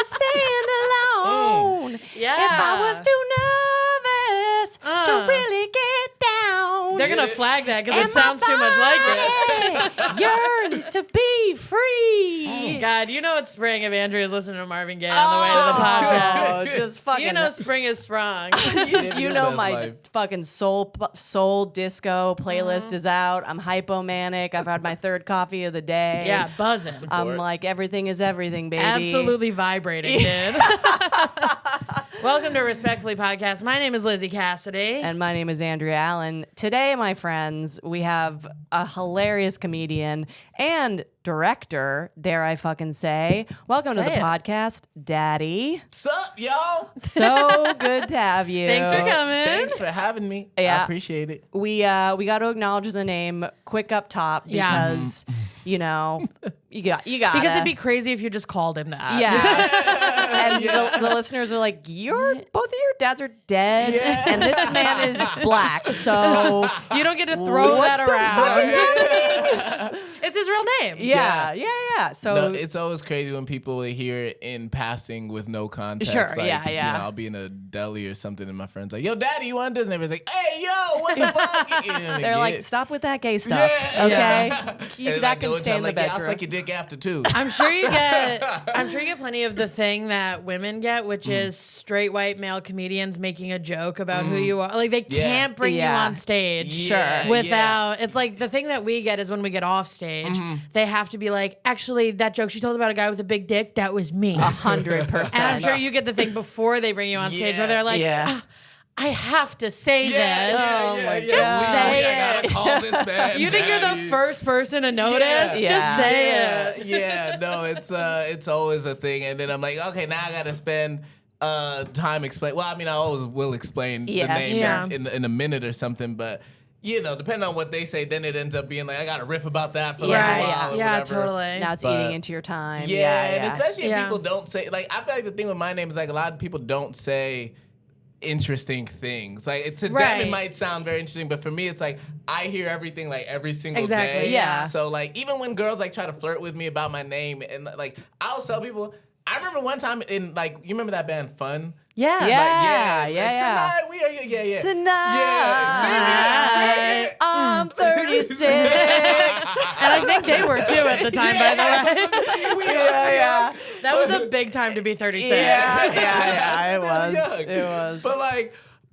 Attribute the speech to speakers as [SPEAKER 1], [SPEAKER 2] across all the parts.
[SPEAKER 1] can't stand alone.
[SPEAKER 2] Yeah.
[SPEAKER 1] If I was too nervous to really get down.
[SPEAKER 2] They're going to flag that because it sounds too much like it.
[SPEAKER 1] Yearns to be free.
[SPEAKER 2] God, you know it's spring if Andrea's listening to Marvin Gaye on the way to the podcast.
[SPEAKER 1] Just fucking.
[SPEAKER 2] You know spring is sprung.
[SPEAKER 1] You know my fucking soul disco playlist is out. I'm hypomanic. I've had my third coffee of the day.
[SPEAKER 2] Yeah, buzzing.
[SPEAKER 1] I'm like, everything is everything, baby.
[SPEAKER 2] Absolutely vibrating, dude. Welcome to Respectfully Podcast. My name is Lizzie Cassidy.
[SPEAKER 1] And my name is Andrea Allen. Today, my friends, we have a hilarious comedian and director, dare I fucking say. Welcome to the podcast, Daddy.
[SPEAKER 3] Sup, y'all?
[SPEAKER 1] So good to have you.
[SPEAKER 2] Thanks for coming.
[SPEAKER 3] Thanks for having me.
[SPEAKER 1] Yeah.
[SPEAKER 3] I appreciate it.
[SPEAKER 1] We got to acknowledge the name quick up top because, you know, you got
[SPEAKER 2] Because it'd be crazy if you just called him that.
[SPEAKER 1] Yeah. And the listeners are like, both of your dads are dead, and this man is black, so
[SPEAKER 2] You don't get to throw that around. It's his real name.
[SPEAKER 1] Yeah. So
[SPEAKER 3] No, it's always crazy when people hear it in passing with no context.
[SPEAKER 1] Sure,
[SPEAKER 3] like,
[SPEAKER 1] yeah.
[SPEAKER 3] You know, I'll be in a deli or something, and my friend's like, "Yo, Daddy, you want this?" And everybody's like, "Hey, yo, what the fuck?"
[SPEAKER 1] they're like, stop with that gay stuff, okay? That can stay in the bedroom.
[SPEAKER 3] I'll suck your dick after too.
[SPEAKER 2] I'm sure you get plenty of the thing that women get, which is straight white male comedians making a joke about who you are. Like they can't bring you on stage without it's like the thing that we get is when we get off stage, they have to be like, actually, that joke she told about a guy with a big dick, that was me.
[SPEAKER 1] 100%.
[SPEAKER 2] And I'm sure you get the thing before they bring you on stage where they're like, I have to say this. Just say
[SPEAKER 3] I gotta call this man.
[SPEAKER 2] You think you're the first person to notice? Just say it.
[SPEAKER 3] Yeah, no, it's always a thing. And then I'm like, okay, now I gotta spend time explain. Well, I mean, I always will explain the name in a minute or something, but you know, depending on what they say, then it ends up being like I got to riff about that for like a while.
[SPEAKER 2] Yeah,
[SPEAKER 3] whatever.
[SPEAKER 2] totally.
[SPEAKER 1] Now it's eating into your time.
[SPEAKER 3] And especially if people don't say, like, I feel like the thing with my name is like a lot of people don't say interesting things. Like to them it might sound very interesting, but for me it's like I hear everything like every single day.
[SPEAKER 1] Yeah.
[SPEAKER 3] So like even when girls like try to flirt with me about my name, and like I'll tell people, I remember one time in like, you remember that band Fun?
[SPEAKER 1] Yeah.
[SPEAKER 3] Tonight we are,
[SPEAKER 1] Tonight I'm 36.
[SPEAKER 2] And I think they were too at the time, by the way. That was a big time to be 36.
[SPEAKER 1] Yeah, it was.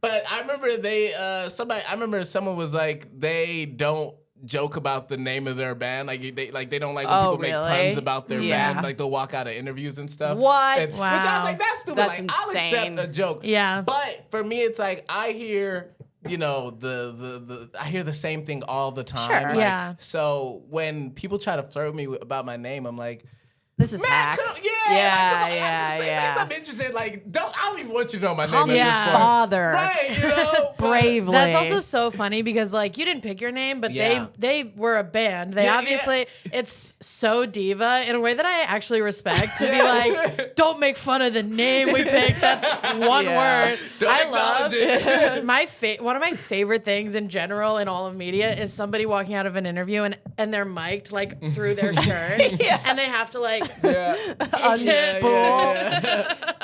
[SPEAKER 3] But I remember I remember someone was like, they don't joke about the name of their band, like they don't like when people make puns about their band, like they'll walk out of interviews and stuff.
[SPEAKER 1] What?
[SPEAKER 3] Which I was like, that's stupid.
[SPEAKER 1] That's
[SPEAKER 3] like
[SPEAKER 1] insane.
[SPEAKER 3] I'll accept a joke.
[SPEAKER 2] Yeah.
[SPEAKER 3] But for me, it's like I hear, you know, I hear the same thing all the time.
[SPEAKER 1] Sure.
[SPEAKER 3] Like, so when people try to flirt with me about my name, I'm like,
[SPEAKER 1] this is hack.
[SPEAKER 3] Say something interesting. Like, I don't even want you to know my name.
[SPEAKER 1] Father.
[SPEAKER 3] Right, you know.
[SPEAKER 1] Bravely.
[SPEAKER 2] That's also so funny because like you didn't pick your name, but they were a band. They obviously it's so diva in a way that I actually respect, to be like, don't make fun of the name we picked. That's one word. I love it. One of my favorite things in general in all of media is somebody walking out of an interview and they're mic'd like through their shirt and they have to like
[SPEAKER 1] unspool.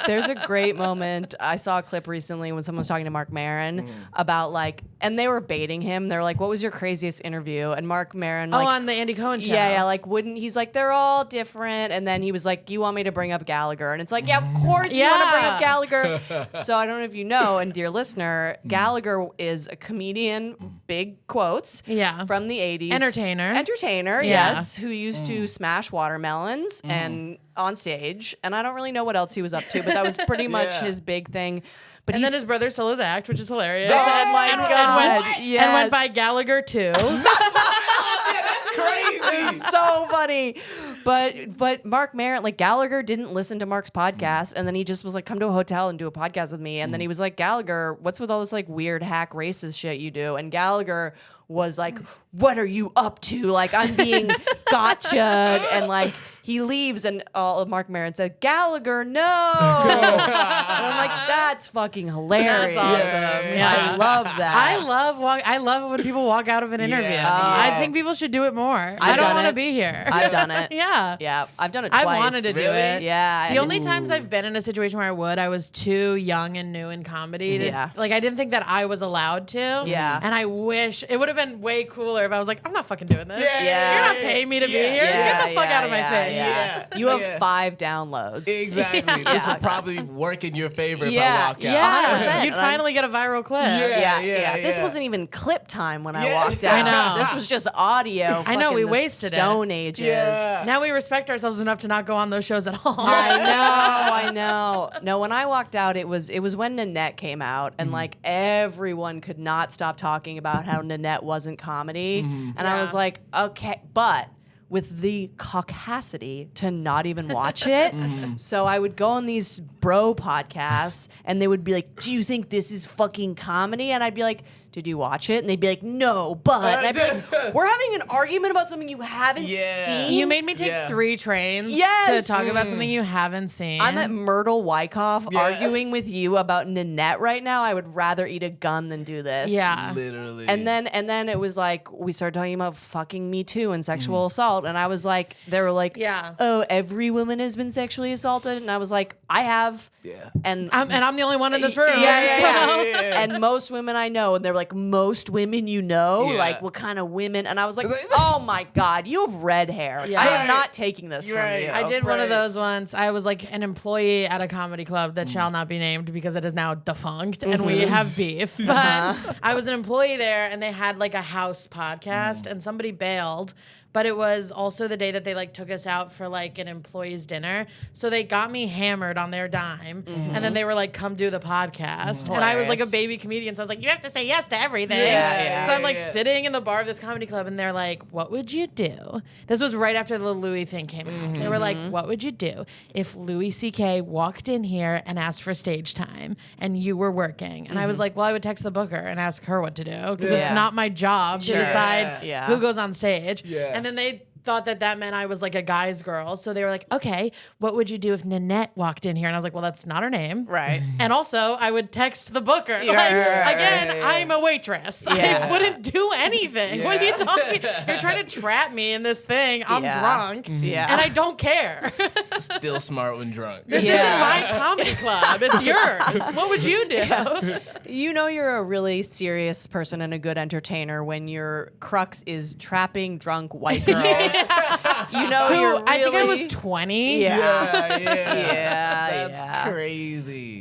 [SPEAKER 1] There's a great moment. I saw a clip recently when someone was talking to Mark Maron about like, and they were baiting him. They're like, what was your craziest interview? And Mark Maron, like,
[SPEAKER 2] on the Andy Cohen show.
[SPEAKER 1] Like he's like, they're all different. And then he was like, you want me to bring up Gallagher? And it's like, yeah, of course you want to bring up Gallagher. So I don't know if you know, and dear listener, Gallagher is a comedian, big quotes, from the 80s. Entertainer, yes, who used to smash watermelons and on stage. And I don't really know what else he was up to, but that was pretty much his big thing. But
[SPEAKER 2] then his brother stole his act, which is hilarious.
[SPEAKER 1] Oh my God.
[SPEAKER 2] And went by Gallagher too.
[SPEAKER 3] That's crazy.
[SPEAKER 1] So funny. But Mark Maron, like Gallagher didn't listen to Mark's podcast, and then he just was like, come to a hotel and do a podcast with me. And then he was like, Gallagher, what's with all this like weird hack racist shit you do? And Gallagher was like, what are you up to? Like, I'm being gotcha'd. And like, he leaves and Mark Maron said, Gallagher, no. And I'm like, that's fucking hilarious.
[SPEAKER 2] That's awesome. Yeah.
[SPEAKER 1] I love that.
[SPEAKER 2] I love when people walk out of an interview. I think people should do it more. I don't want to be here.
[SPEAKER 1] I've done it.
[SPEAKER 2] Yeah,
[SPEAKER 1] I've done it twice.
[SPEAKER 2] I've wanted to do it.
[SPEAKER 1] Yeah.
[SPEAKER 2] The only times I've been in a situation where I was too young and new in comedy. Like, I didn't think that I was allowed to.
[SPEAKER 1] Yeah.
[SPEAKER 2] And I wish it would have been way cooler if I was like, I'm not fucking doing this.
[SPEAKER 1] Yeah.
[SPEAKER 2] You're not paying me to be here. Get the fuck out of my face.
[SPEAKER 1] Yeah. You have 5 downloads.
[SPEAKER 3] Exactly. This will probably work in your favor if I walk out.
[SPEAKER 2] Yeah. You'd finally get a viral clip.
[SPEAKER 1] Yeah. This wasn't even clip time when I walked out.
[SPEAKER 2] I know.
[SPEAKER 1] This was just audio.
[SPEAKER 2] I know, we
[SPEAKER 1] the
[SPEAKER 2] wasted
[SPEAKER 1] Stone Ages.
[SPEAKER 3] Yeah.
[SPEAKER 2] Now we respect ourselves enough to not go on those shows at all.
[SPEAKER 1] I know. No, when I walked out, it was when Nanette came out, and like everyone could not stop talking about how Nanette wasn't comedy, and I was like, okay, but with the caucasity to not even watch it. So I would go on these bro podcasts, and they would be like, do you think this is fucking comedy? And I'd be like, did you watch it? And they'd be like, no, but. And I'd be like, we're having an argument about something you haven't seen?
[SPEAKER 2] You made me take 3 trains to talk about something you haven't seen.
[SPEAKER 1] I'm at Myrtle Wyckoff arguing with you about Nanette right now. I would rather eat a gun than do this.
[SPEAKER 2] Yeah.
[SPEAKER 3] Literally.
[SPEAKER 1] And then it was like, we started talking about fucking Me Too and sexual assault. And I was like, they were like, oh, every woman has been sexually assaulted. And I was like, I have.
[SPEAKER 3] Yeah.
[SPEAKER 1] And
[SPEAKER 2] I'm the only one in this room.
[SPEAKER 1] And most women I know, and they're like, most women you know?
[SPEAKER 3] Yeah.
[SPEAKER 1] Like, what kind of women? And I was like, oh my God, you have red hair.
[SPEAKER 2] Yeah.
[SPEAKER 1] I am not taking this from you.
[SPEAKER 2] I did one of those once. I was like an employee at a comedy club that shall not be named because it is now defunct and we have beef. But I was an employee there and they had like a house podcast and somebody bailed. But it was also the day that they like took us out for like an employee's dinner. So they got me hammered on their dime. And then they were like, come do the podcast. And I was like a baby comedian. So I was like, you have to say yes to everything. So I'm like sitting in the bar of this comedy club and they're like, what would you do? This was right after the Louis thing came out. They were like, what would you do if Louis C.K. walked in here and asked for stage time and you were working? And I was like, well, I would text the booker and ask her what to do because it's not my job to decide who goes on stage. And then they thought that meant I was like a guy's girl. So they were like, okay, what would you do if Nanette walked in here? And I was like, well, that's not her name.
[SPEAKER 1] Right.
[SPEAKER 2] And also I would text the booker. I'm a waitress. I wouldn't do anything. What are you talking? You're trying to trap me in this thing. I'm drunk. And I don't care.
[SPEAKER 3] Still smart when drunk.
[SPEAKER 2] This isn't my comedy club. It's yours. What would you do?
[SPEAKER 1] You know you're a really serious person and a good entertainer when your crux is trapping drunk white girls. You know, you're really,
[SPEAKER 2] I think I was 20.
[SPEAKER 3] That's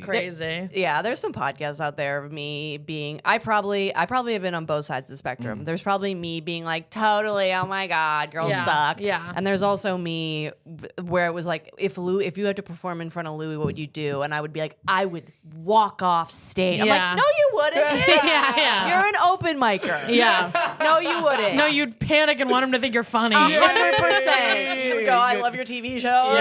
[SPEAKER 3] crazy.
[SPEAKER 1] Yeah, there's some podcasts out there of me being. I probably have been on both sides of the spectrum. There's probably me being like, totally, oh my God, girls suck.
[SPEAKER 2] Yeah.
[SPEAKER 1] And there's also me where it was like, if you had to perform in front of Louis, what would you do? And I would be like, I would walk off stage. I'm like, no, you wouldn't. You're an open micer.
[SPEAKER 2] Yeah.
[SPEAKER 1] No, you wouldn't.
[SPEAKER 2] No, you'd panic and want him to think you're funny.
[SPEAKER 1] 100%. You would go, I love your TV show.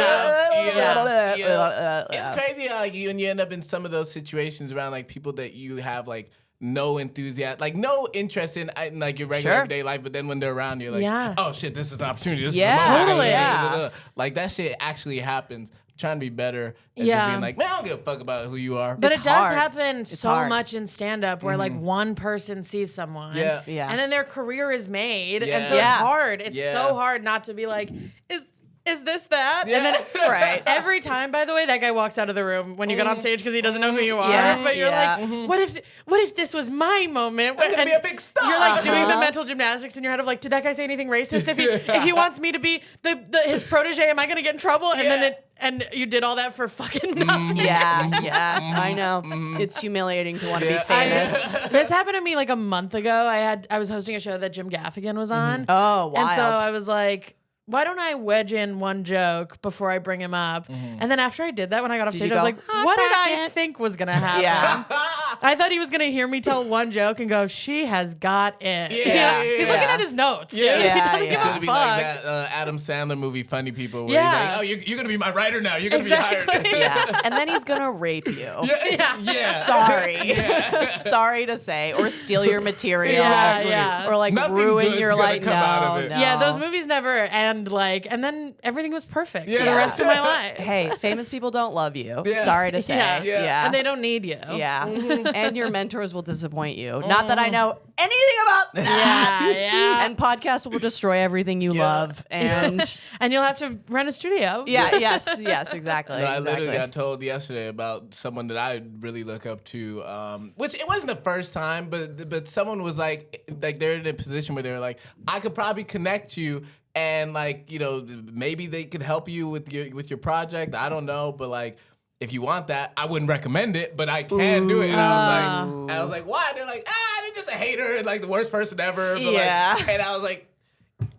[SPEAKER 3] It's crazy how like, you end up in some of those situations around like people that you have like no enthusiasm, like no interest in like your regular everyday life, but then when they're around, you're like, oh shit, this is an opportunity. This is a moment.
[SPEAKER 2] Totally.
[SPEAKER 3] Like that shit actually happens. Trying to be better and just being like, man, I don't give a fuck about who you are.
[SPEAKER 2] But it does happen so much in stand-up where like one person sees someone and then their career is made. And so it's hard. It's so hard not to be like, is this that? And then every time, by the way, that guy walks out of the room when you get on stage because he doesn't know who you are. But you're like, what if this was my moment?
[SPEAKER 3] I'm gonna be a big star.
[SPEAKER 2] You're like doing the mental gymnastics in your head of like, did that guy say anything racist? If he wants me to be his protege, am I gonna get in trouble? And then and you did all that for fucking nothing.
[SPEAKER 1] I know. It's humiliating to want to be famous.
[SPEAKER 2] This happened to me like a month ago. I was hosting a show that Jim Gaffigan was on.
[SPEAKER 1] Oh, wild.
[SPEAKER 2] And so I was like, why don't I wedge in one joke before I bring him up? And then after I did that, when I got off stage, I was like, what did I think was going to happen? I thought he was gonna hear me tell one joke and go, "She has got it." He's looking at his notes, dude. He doesn't give
[SPEAKER 3] It's
[SPEAKER 2] a
[SPEAKER 3] gonna be
[SPEAKER 2] fuck.
[SPEAKER 3] like that Adam Sandler movie, Funny People, where he's like, "Oh, you're gonna be my writer now. You're gonna be hired."
[SPEAKER 1] Yeah, and then he's gonna rape you.
[SPEAKER 3] Yeah.
[SPEAKER 1] Sorry, sorry to say, or steal your material. Or like
[SPEAKER 3] Nothing
[SPEAKER 1] ruin
[SPEAKER 3] good's
[SPEAKER 1] your
[SPEAKER 3] gonna
[SPEAKER 1] life.
[SPEAKER 3] come out of it.
[SPEAKER 1] No.
[SPEAKER 2] Yeah, those movies never end like, and then everything was perfect for the rest of my life.
[SPEAKER 1] Hey, famous people don't love you.
[SPEAKER 3] Yeah.
[SPEAKER 1] Sorry to say.
[SPEAKER 2] Yeah. And they don't need you.
[SPEAKER 1] Yeah. And your mentors will disappoint you. Not that I know anything about that.
[SPEAKER 2] Yeah.
[SPEAKER 1] And podcasts will destroy everything you love. And
[SPEAKER 2] And you'll have to rent a studio.
[SPEAKER 1] yes, exactly.
[SPEAKER 3] No, I
[SPEAKER 1] exactly.
[SPEAKER 3] literally got told yesterday about someone that I really look up to, which it wasn't the first time, but someone was like they're in a position where they're like, I could probably connect you, and like, you know, maybe they could help you with your project. I don't know, but like, if you want that, I wouldn't recommend it, but I can do it. And I was like, why? They're like, they're just a hater and like the worst person ever. But like, and I was like,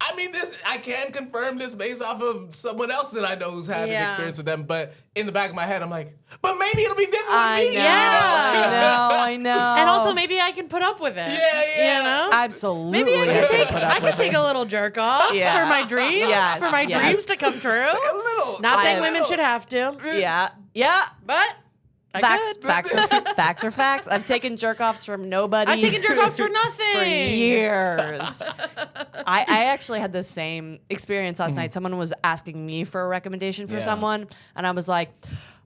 [SPEAKER 3] I mean, I can confirm this based off of someone else that I know who's had an experience with them. But in the back of my head, I'm like, but maybe it'll be different with me.
[SPEAKER 1] I know.
[SPEAKER 2] And also, maybe I can put up with it.
[SPEAKER 3] Yeah.
[SPEAKER 2] You know?
[SPEAKER 1] Absolutely.
[SPEAKER 2] Maybe I can take a little jerk off for my dreams.
[SPEAKER 1] Yes.
[SPEAKER 2] For my dreams to come true.
[SPEAKER 3] A little.
[SPEAKER 2] Not saying women should have to.
[SPEAKER 1] Yeah.
[SPEAKER 2] But
[SPEAKER 1] Facts are facts. I've taken jerk-offs from nobody.
[SPEAKER 2] I've taken jerk-offs for nothing.
[SPEAKER 1] For years. I actually had the same experience last night. Someone was asking me for a recommendation for someone, and I was like,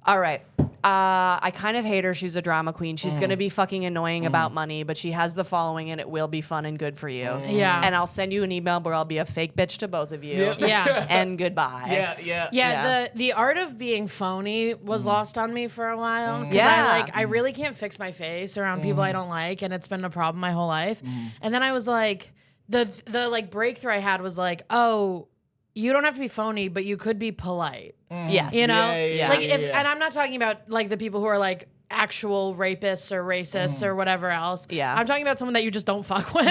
[SPEAKER 1] all right, I kind of hate her. She's a drama queen. She's going to be fucking annoying about money, but she has the following, and it will be fun and good for you.
[SPEAKER 2] Yeah.
[SPEAKER 1] And I'll send you an email where I'll be a fake bitch to both of you.
[SPEAKER 2] Yeah.
[SPEAKER 1] And goodbye.
[SPEAKER 2] Yeah, the art of being phony was lost on me for a while. I really can't fix my face around people I don't like, and it's been a problem my whole life. And then I was like, the like breakthrough I had was like, oh, you don't have to be phony, but you could be polite.
[SPEAKER 1] Yes.
[SPEAKER 2] You know? And I'm not talking about like the people who are like actual rapists or racists or whatever else.
[SPEAKER 1] Yeah.
[SPEAKER 2] I'm talking about someone that you just don't fuck with.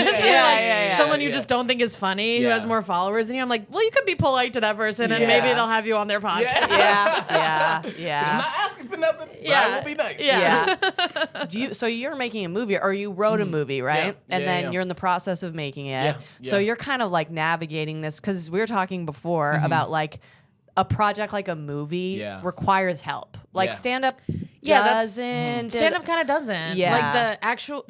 [SPEAKER 2] Someone you just don't think is funny, who has more followers than you. I'm like, well, you could be polite to that person and maybe they'll have you on their podcast.
[SPEAKER 1] Yeah.
[SPEAKER 3] So I'm not asking for nothing, but I will be nice.
[SPEAKER 1] So you're making a movie, or you wrote a movie, right? And then you're in the process of making it. So you're kind of like navigating this, because we were talking before about like a project like a movie requires help. Like stand-up doesn't.
[SPEAKER 2] Stand-up kind of doesn't.
[SPEAKER 1] Yeah.
[SPEAKER 2] Like the actual,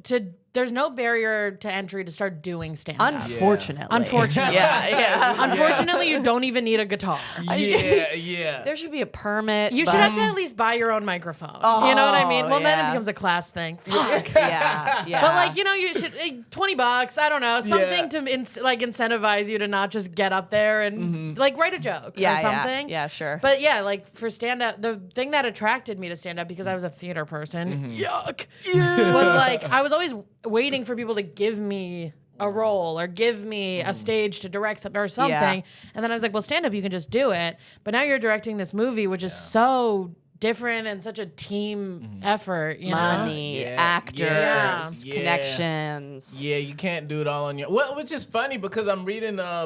[SPEAKER 2] there's no barrier to entry to start doing stand-up.
[SPEAKER 1] Unfortunately.
[SPEAKER 2] Unfortunately, you don't even need a guitar.
[SPEAKER 1] There should be a permit.
[SPEAKER 2] You should have to at least buy your own microphone. You know what I mean? Well, then it becomes a class thing. Fuck.
[SPEAKER 1] Yeah.
[SPEAKER 2] But like, you know, you should $20. I don't know, something to incentivize you to not just get up there and like write a joke or something.
[SPEAKER 1] Yeah, sure.
[SPEAKER 2] But yeah, like for stand-up, the thing that attracted me to stand-up, because I was a theater person, was like I was always waiting for people to give me a role or give me a stage to direct something or something. And then I was like, well, stand-up, you can just do it. But now you're directing this movie, which is so different and such a team effort. You
[SPEAKER 1] Money,
[SPEAKER 2] know?
[SPEAKER 1] actors, connections.
[SPEAKER 3] Yeah, you can't do it all on your. Well, which is funny because I'm reading a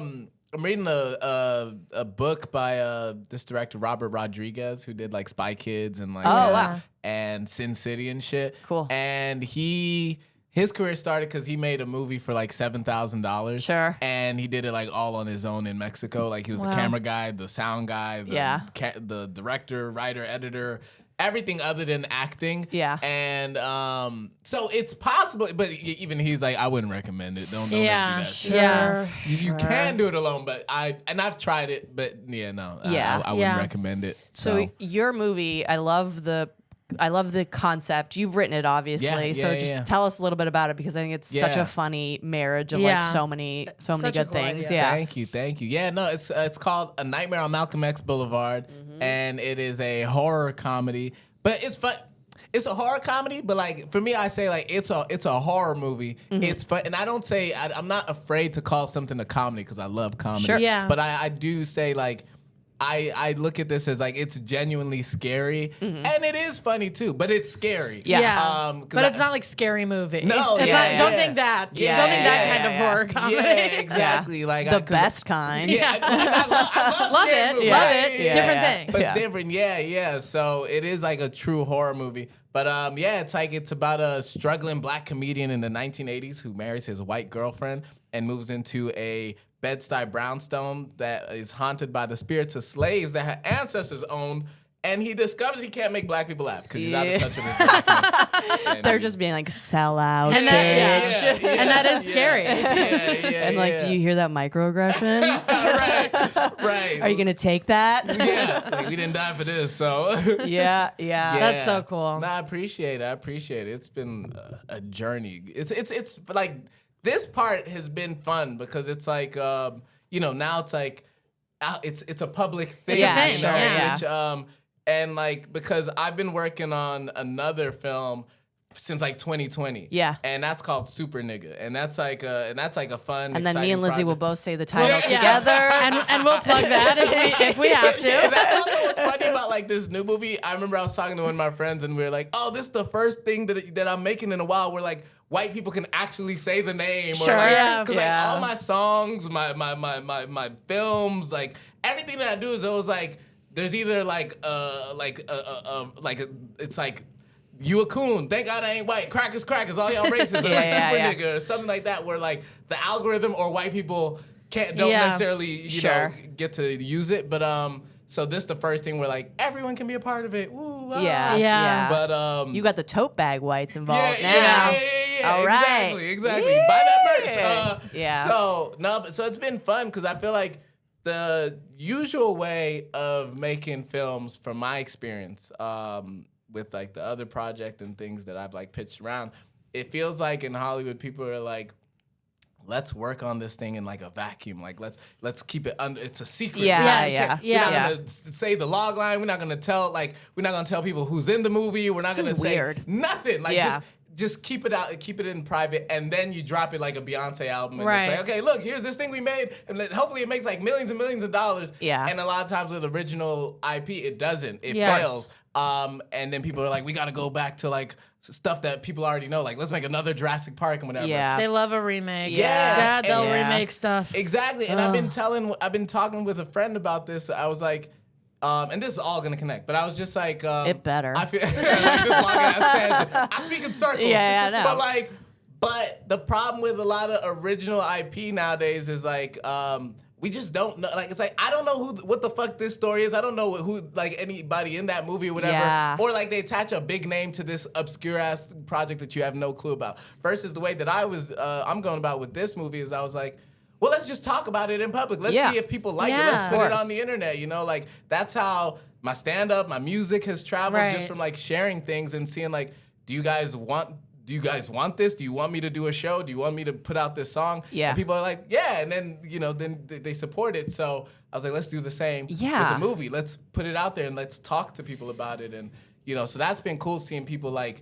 [SPEAKER 3] book by this director Robert Rodriguez, who did like Spy Kids and like and Sin City and shit.
[SPEAKER 1] Cool.
[SPEAKER 3] And his career started because he made a movie for like $7,000.
[SPEAKER 1] Sure.
[SPEAKER 3] And he did it like all on his own in Mexico. Like he was the camera guy, the sound guy, the director, writer, editor, everything other than acting.
[SPEAKER 1] Yeah.
[SPEAKER 3] And so it's possible, but even he's like, I wouldn't recommend it. Don't make me that shit.
[SPEAKER 2] Yeah.
[SPEAKER 3] You can do it alone, but I've tried it, but I wouldn't recommend it.
[SPEAKER 1] So your movie, I love the concept. You've written it, obviously. So just tell us a little bit about it, because I think it's such a funny marriage of like so many good things.
[SPEAKER 2] Idea.
[SPEAKER 1] Yeah.
[SPEAKER 3] Thank you. Yeah, no, it's called A Nightmare on Malcolm X Boulevard, and it is a horror comedy. But it's fun. It's a horror comedy, but like for me, I say like it's a horror movie. It's fun, and I don't say I'm not afraid to call something a comedy because I love comedy.
[SPEAKER 1] Sure.
[SPEAKER 2] Yeah.
[SPEAKER 3] But I do say like, I look at this as like it's genuinely scary, and it is funny too, but it's scary.
[SPEAKER 2] Yeah. But it's not like Scary Movie.
[SPEAKER 3] No,
[SPEAKER 2] it's not, don't think that.
[SPEAKER 3] Yeah,
[SPEAKER 2] don't think that kind of horror comedy.
[SPEAKER 3] Yeah, exactly. Like
[SPEAKER 1] the best kind.
[SPEAKER 3] Yeah, I
[SPEAKER 2] Love
[SPEAKER 3] scary
[SPEAKER 2] it.
[SPEAKER 3] movies.
[SPEAKER 2] Love
[SPEAKER 3] Right?
[SPEAKER 2] it.
[SPEAKER 3] Yeah.
[SPEAKER 2] Different thing.
[SPEAKER 3] But different, yeah. So it is like a true horror movie. But it's about a struggling black comedian in the 1980s who marries his white girlfriend and moves into a Bed-Stuy brownstone that is haunted by the spirits of slaves that her ancestors owned. And he discovers he can't make black people laugh because he's out of touch with his blackness.
[SPEAKER 1] They're just being like, sell out,
[SPEAKER 2] And
[SPEAKER 1] bitch.
[SPEAKER 2] and that is scary.
[SPEAKER 1] And like, do you hear that microaggression?
[SPEAKER 3] right.
[SPEAKER 1] Are you going to take that?
[SPEAKER 3] Yeah, like, we didn't die for this, so.
[SPEAKER 1] Yeah.
[SPEAKER 2] That's so cool.
[SPEAKER 3] No, I appreciate it. It's been a journey. It's like, this part has been fun because it's like, now it's like, it's a public thing.
[SPEAKER 2] Yeah,
[SPEAKER 3] you know,
[SPEAKER 2] sure, yeah.
[SPEAKER 3] Which, and like, because I've been working on another film since like 2020.
[SPEAKER 1] Yeah.
[SPEAKER 3] And that's called Super Nigga. And that's like a fun,
[SPEAKER 1] And then me and Lizzie
[SPEAKER 3] project.
[SPEAKER 1] will both say the title
[SPEAKER 2] Yeah.
[SPEAKER 1] together.
[SPEAKER 2] And we'll plug that if we have to.
[SPEAKER 3] And that's also what's funny about like this new movie. I remember I was talking to one of my friends and we were like, oh, this is the first thing that I'm making in a while where like white people can actually say the name.
[SPEAKER 1] Sure.
[SPEAKER 3] Or like,
[SPEAKER 2] Yeah.
[SPEAKER 3] Because like all my songs, my films, like everything that I do is always like, there's either it's like, you a coon, thank God I ain't white, crackers, all y'all racist, or like super nigga, or something like that, where like the algorithm or white people don't necessarily, you know, get to use it. But so this the first thing where like everyone can be a part of it. Ooh,
[SPEAKER 2] Yeah.
[SPEAKER 3] But
[SPEAKER 1] you got the tote bag whites involved now.
[SPEAKER 3] Yeah.
[SPEAKER 1] All right.
[SPEAKER 3] Exactly. Buy that merch.
[SPEAKER 1] Yeah.
[SPEAKER 3] So it's been fun because I feel like the usual way of making films, from my experience, with like the other project and things that I've like pitched around, it feels like in Hollywood people are like, let's work on this thing in like a vacuum. Like let's keep it under. It's a secret.
[SPEAKER 1] Yeah,
[SPEAKER 3] We're not gonna say the log line. We're not gonna tell people who's in the movie. We're not gonna say nothing. Like just keep it out, keep it in private, and then you drop it like a Beyonce album, and it's like, okay, look, here's this thing we made, and hopefully it makes like millions and millions of dollars.
[SPEAKER 1] Yeah.
[SPEAKER 3] And a lot of times with original IP, it doesn't. It fails. And then people are like, we got to go back to like stuff that people already know. Like, let's make another Jurassic Park and whatever.
[SPEAKER 1] Yeah.
[SPEAKER 2] They love a remake.
[SPEAKER 3] Yeah.
[SPEAKER 2] They'll remake stuff.
[SPEAKER 3] Exactly. And I've been talking with a friend about this. I was like, and this is all gonna connect, but I was just like,
[SPEAKER 1] it better.
[SPEAKER 3] I feel like this long ass tangent. I speak in circles.
[SPEAKER 1] Yeah, I know.
[SPEAKER 3] But the problem with a lot of original IP nowadays is like, we just don't know. Like, it's like, I don't know what the fuck this story is. I don't know who like anybody in that movie or whatever.
[SPEAKER 1] Yeah.
[SPEAKER 3] Or like they attach a big name to this obscure ass project that you have no clue about. Versus the way that I'm going about with this movie is I was like, well, let's just talk about it in public. Let's see if people like it. Let's put it on the internet. You know, like that's how my stand-up, my music has traveled just from like sharing things and seeing like, do you guys want this? Do you want me to do a show? Do you want me to put out this song?
[SPEAKER 1] Yeah.
[SPEAKER 3] And people are like, yeah. And then, then they support it. So I was like, let's do the same with a movie. Let's put it out there and let's talk to people about it. And, so that's been cool seeing people like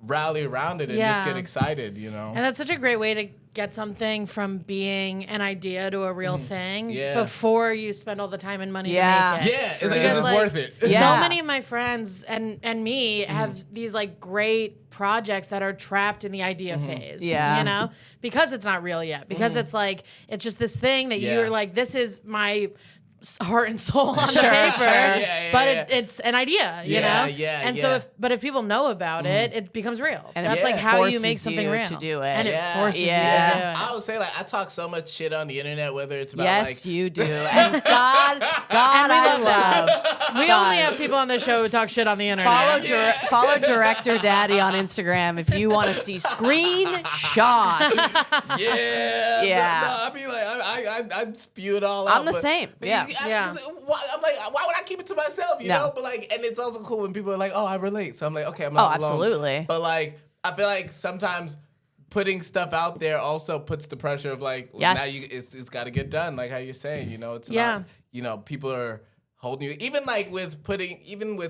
[SPEAKER 3] rally around it and just get excited,
[SPEAKER 2] And that's such a great way to get something from being an idea to a real thing before you spend all the time and money to make it.
[SPEAKER 3] Yeah, is this worth it?
[SPEAKER 2] So many of my friends and me have these like great projects that are trapped in the idea phase.
[SPEAKER 1] Yeah.
[SPEAKER 2] Because it's not real yet. Because it's like, it's just this thing that you're like, this is my heart and soul on the paper, but it's an idea, you know? And so if people know about it, it becomes real. And that's like how you make something real.
[SPEAKER 1] To do it.
[SPEAKER 2] And it forces you to do it.
[SPEAKER 3] I would say like I talk so much shit on the internet, whether it's about like
[SPEAKER 1] you do. And God, I love.
[SPEAKER 2] We only have people on the show who talk shit on the internet.
[SPEAKER 1] Follow Director Daddy on Instagram if you want to see screenshots.
[SPEAKER 3] I mean, like I spew it all out.
[SPEAKER 1] I'm the same.
[SPEAKER 3] I'm like, why would I keep it to myself? You know, but like, and it's also cool when people are like, oh, I relate. So I'm like, okay, I'm not alone.
[SPEAKER 1] Absolutely.
[SPEAKER 3] But like, I feel like sometimes putting stuff out there also puts the pressure of like, well, now it's got to get done. Like how you're saying, it's not, people are holding you. Even like with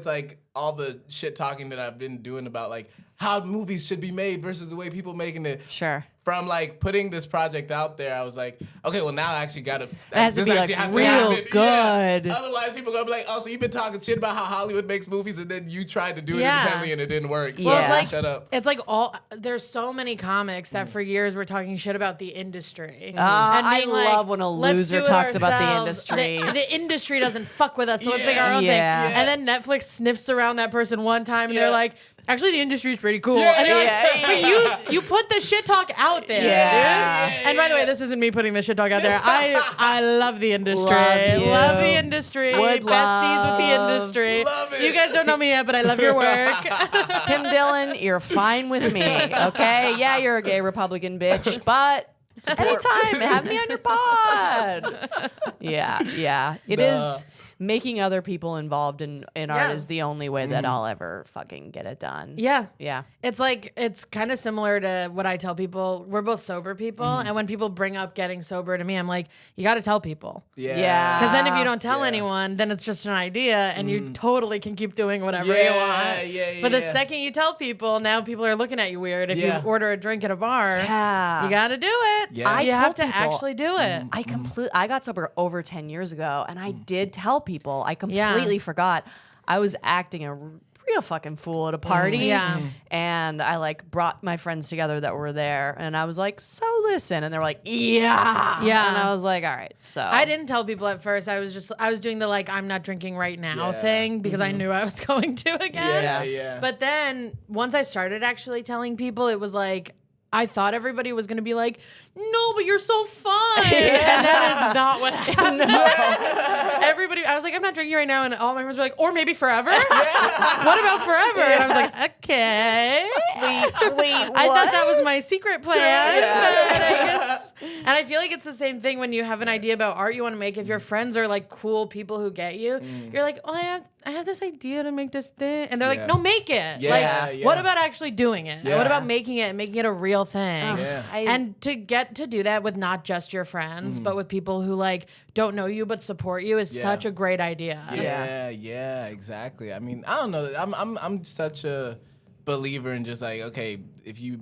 [SPEAKER 3] like all the shit talking that I've been doing about like how movies should be made versus the way people making it.
[SPEAKER 1] Sure.
[SPEAKER 3] From like putting this project out there, I was like, okay, well now I actually gotta.
[SPEAKER 1] It has to be like
[SPEAKER 3] has
[SPEAKER 1] real
[SPEAKER 3] to
[SPEAKER 1] good.
[SPEAKER 3] Yeah. Otherwise, people gonna be like, oh, so you've been talking shit about how Hollywood makes movies, and then you tried to do it independently and it didn't work. So
[SPEAKER 2] Well, it's like,
[SPEAKER 3] shut up.
[SPEAKER 2] It's like there's so many comics that for years were talking shit about the industry. And
[SPEAKER 1] I
[SPEAKER 2] being like,
[SPEAKER 1] love when a
[SPEAKER 2] "Let's
[SPEAKER 1] loser
[SPEAKER 2] do it
[SPEAKER 1] talks about the
[SPEAKER 2] ourselves.
[SPEAKER 1] industry."
[SPEAKER 2] The industry doesn't fuck with us, so let's make our own
[SPEAKER 1] Yeah.
[SPEAKER 2] thing. And then Netflix sniffs around that person one time, and they're like, actually, the industry is pretty cool.
[SPEAKER 3] Yeah,
[SPEAKER 2] And you're
[SPEAKER 1] yeah,
[SPEAKER 2] like, but you put the shit talk out there.
[SPEAKER 1] Yeah.
[SPEAKER 2] And by the way, this isn't me putting the shit talk out there. I love the industry.
[SPEAKER 1] Love you.
[SPEAKER 2] Love the industry.
[SPEAKER 1] Would
[SPEAKER 2] Besties with the
[SPEAKER 1] love.
[SPEAKER 2] industry.
[SPEAKER 3] Love it.
[SPEAKER 2] You guys don't know me yet, but I love your work.
[SPEAKER 1] Tim Dillon, you're fine with me, okay? Yeah, you're a gay Republican bitch, but anytime, have me on your pod. Yeah. It is making other people involved in art is the only way that I'll ever fucking get it done.
[SPEAKER 2] Yeah.
[SPEAKER 1] Yeah.
[SPEAKER 2] It's like, it's kind of similar to what I tell people. We're both sober people. And when people bring up getting sober to me, I'm like, you got to tell people.
[SPEAKER 1] Yeah.
[SPEAKER 2] Because then if you don't tell anyone, then it's just an idea and you totally can keep doing whatever you want. But the second you tell people, now people are looking at you weird. If you order a drink at a bar, you got to do it.
[SPEAKER 3] Yeah.
[SPEAKER 2] You
[SPEAKER 1] I
[SPEAKER 2] have to
[SPEAKER 1] tell people-
[SPEAKER 2] actually do it.
[SPEAKER 1] I got sober over 10 years ago, and I did tell people. I completely forgot. I was acting a real fucking fool at a party.
[SPEAKER 2] Yeah.
[SPEAKER 1] And I like brought my friends together that were there, and I was like, so listen. And they were like, yeah. And I was like, all right. So
[SPEAKER 2] I didn't tell people at first. I was doing the like, I'm not drinking right now thing because I knew I was going to again.
[SPEAKER 3] Yeah.
[SPEAKER 2] But then once I started actually telling people, it was like, I thought everybody was going to be like, no, but you're so fun. And that is not what happened. Everybody, I was like, I'm not drinking right now. And all my friends were like, or maybe forever? What about forever? And I was like, okay.
[SPEAKER 1] wait,
[SPEAKER 2] I thought that was my secret plan. But I guess, and I feel like it's the same thing when you have an idea about art you want to make. If your friends are like cool people who get you, you're like, oh, I have this idea to make this thing. And they're like, no, make it. What about actually doing it? What about making it and making it a real thing? And to get to do that with not just your friends, but with people who like don't know you but support you is such a great idea.
[SPEAKER 3] Yeah, exactly. I mean, I don't know. I'm such a believer in just like, okay, if you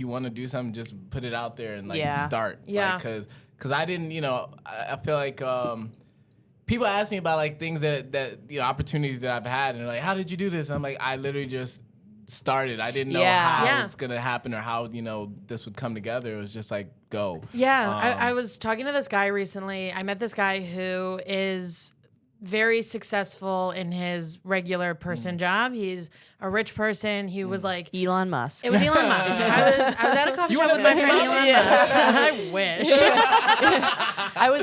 [SPEAKER 3] want to do something, just put it out there and like start.
[SPEAKER 2] Yeah.
[SPEAKER 3] Because I didn't, I feel like people ask me about like things that opportunities that I've had, and they're like, how did you do this? And I'm like, I literally just started. I didn't know how it's gonna happen or how this would come together. It was just like go.
[SPEAKER 2] I was talking to this guy recently. I met this guy who is very successful in his regular person job. He's a rich person. He was like
[SPEAKER 1] Elon Musk.
[SPEAKER 2] It was Elon Musk. I was at a coffee shop with my friend Elon Musk. I wish.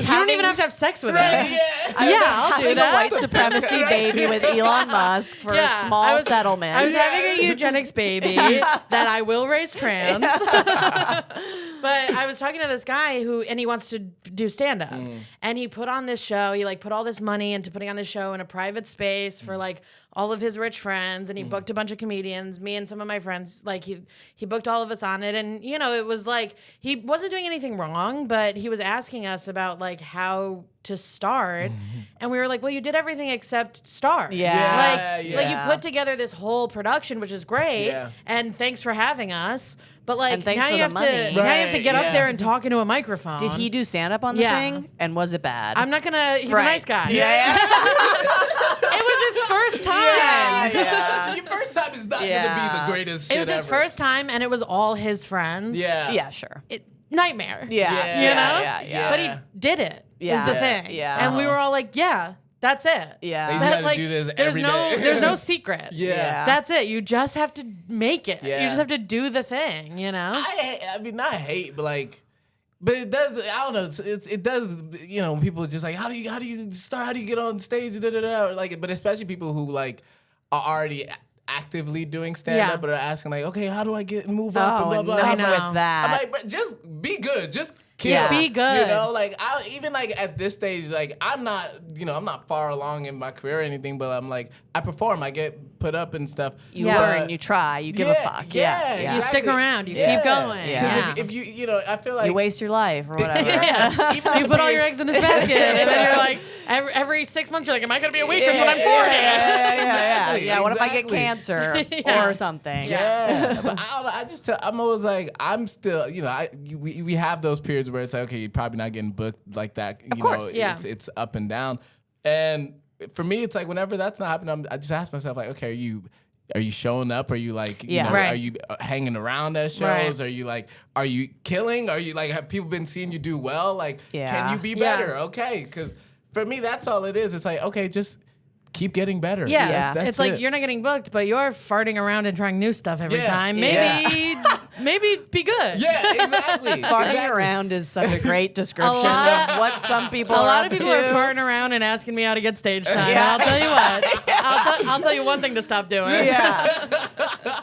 [SPEAKER 2] You don't even have to have sex with him.
[SPEAKER 1] I'll do that.
[SPEAKER 2] that.
[SPEAKER 1] A white supremacy baby with Elon Musk for a small settlement.
[SPEAKER 2] I was having a eugenics baby that I will raise trans. But I was talking to this guy and he wants to do stand-up. And he put on this show. He like put all this money into putting on this show in a private space for like all of his rich friends, and he booked a bunch of comedians, me and some of my friends. Like he booked all of us on it, and it was like he wasn't doing anything wrong, but he was asking us about like how to start, and we were like, well, you did everything except start. Like you put together this whole production, which is great, and thanks for having us. But like now you have to get up there and talk into a microphone.
[SPEAKER 1] Did he do stand up on the thing? And was it bad?
[SPEAKER 2] I'm not gonna. He's a nice guy. It was his first time.
[SPEAKER 3] Your first time is not gonna be the greatest.
[SPEAKER 2] It was
[SPEAKER 3] shit
[SPEAKER 2] his
[SPEAKER 3] ever.
[SPEAKER 2] first time, and it was all his friends.
[SPEAKER 1] Yeah, sure.
[SPEAKER 2] Nightmare.
[SPEAKER 1] Yeah.
[SPEAKER 2] But he did it. Is the thing. And we were all like, yeah. That's it.
[SPEAKER 3] You gotta do this every day.
[SPEAKER 2] There's no secret.
[SPEAKER 1] That's
[SPEAKER 2] it. You just have to make it. You just have to do the thing,
[SPEAKER 3] I mean, not hate, but like, but it does. I don't know. It does. When people are just like, how do you start? How do you get on stage? Like, but especially people who like are already actively doing stand up, but are asking like, okay, how do I move up? And blah, blah,
[SPEAKER 1] enough
[SPEAKER 3] blah.
[SPEAKER 1] with that.
[SPEAKER 3] I'm like, but just be good. Just kill.
[SPEAKER 2] Be good.
[SPEAKER 3] You know, like I even like at this stage, like I'm not far along in my career or anything, but I'm like I perform, I get put up and stuff.
[SPEAKER 1] You learn, you try, you give a fuck.
[SPEAKER 3] Yeah.
[SPEAKER 2] You stick around, you keep going.
[SPEAKER 3] Because if you know, I feel like
[SPEAKER 1] you waste your life or whatever.
[SPEAKER 2] Even you put all your eggs in this basket, and then you're like, every 6 months, you're like, am I going to be a waitress when I'm 40?
[SPEAKER 1] Yeah. What if I get cancer or something?
[SPEAKER 3] Yeah, but I don't know. I'm always like, I'm still, we have those periods where it's like, okay, you're probably not getting booked like that.
[SPEAKER 1] Of course,
[SPEAKER 3] it's up and down. And for me, it's like whenever that's not happening, I just ask myself like, okay, are you showing up? Are you like, are you hanging around at shows? Right. Are you killing? Are you like, have people been seeing you do well? Like, can you be better? Okay, because for me, that's all it is. It's like, okay, just keep getting better.
[SPEAKER 2] Yeah. It's like you're not getting booked, but you're farting around and trying new stuff every time. Maybe be good.
[SPEAKER 3] Yeah, exactly.
[SPEAKER 1] Farting around is such a great description of what some people are.
[SPEAKER 2] A lot of people are farting around and asking me how to get stage time. I'll tell you what. I'll tell you one thing to stop doing.
[SPEAKER 1] Yeah.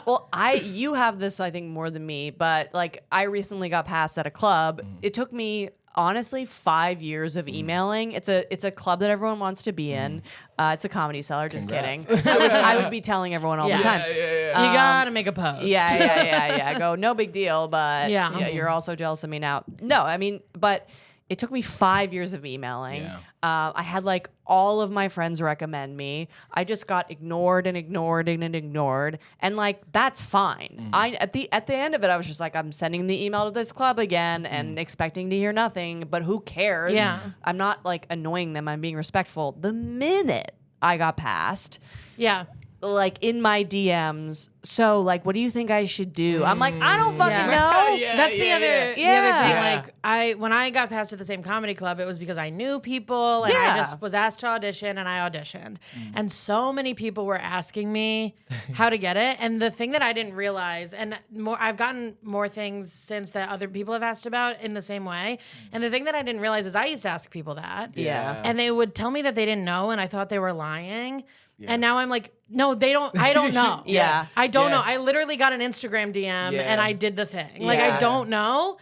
[SPEAKER 1] Well, you have this, I think, more than me, but like I recently got passed at a club. It took me honestly 5 years of emailing. It's a club that everyone wants to be in. It's a Comedy Cellar. Just kidding. I would be telling everyone all the time.
[SPEAKER 2] You gotta make a post.
[SPEAKER 1] Yeah. Go, no big deal, but you're also jealous of me now. No, I mean, but it took me 5 years of emailing.
[SPEAKER 3] Yeah.
[SPEAKER 1] I had like all of my friends recommend me. I just got ignored and ignored and ignored, and like that's fine. At the end of it, I was just like, I'm sending the email to this club again and expecting to hear nothing. But who cares?
[SPEAKER 2] Yeah.
[SPEAKER 1] I'm not like annoying them. I'm being respectful. The minute I got passed, like in my DMs, so like, what do you think I should do? I'm like, I don't fucking know.
[SPEAKER 2] That's the other thing. Like when I got passed at the same comedy club, it was because I knew people and I just was asked to audition and I auditioned. And so many people were asking me how to get it. And the thing that I didn't realize, and I've gotten more things since that other people have asked about in the same way. And the thing that I didn't realize is I used to ask people that.
[SPEAKER 1] Yeah.
[SPEAKER 2] And they would tell me that they didn't know and I thought they were lying. And now I'm like, no, they don't. I don't know. I don't know. I literally got an Instagram DM and I did the thing. Like, I don't know.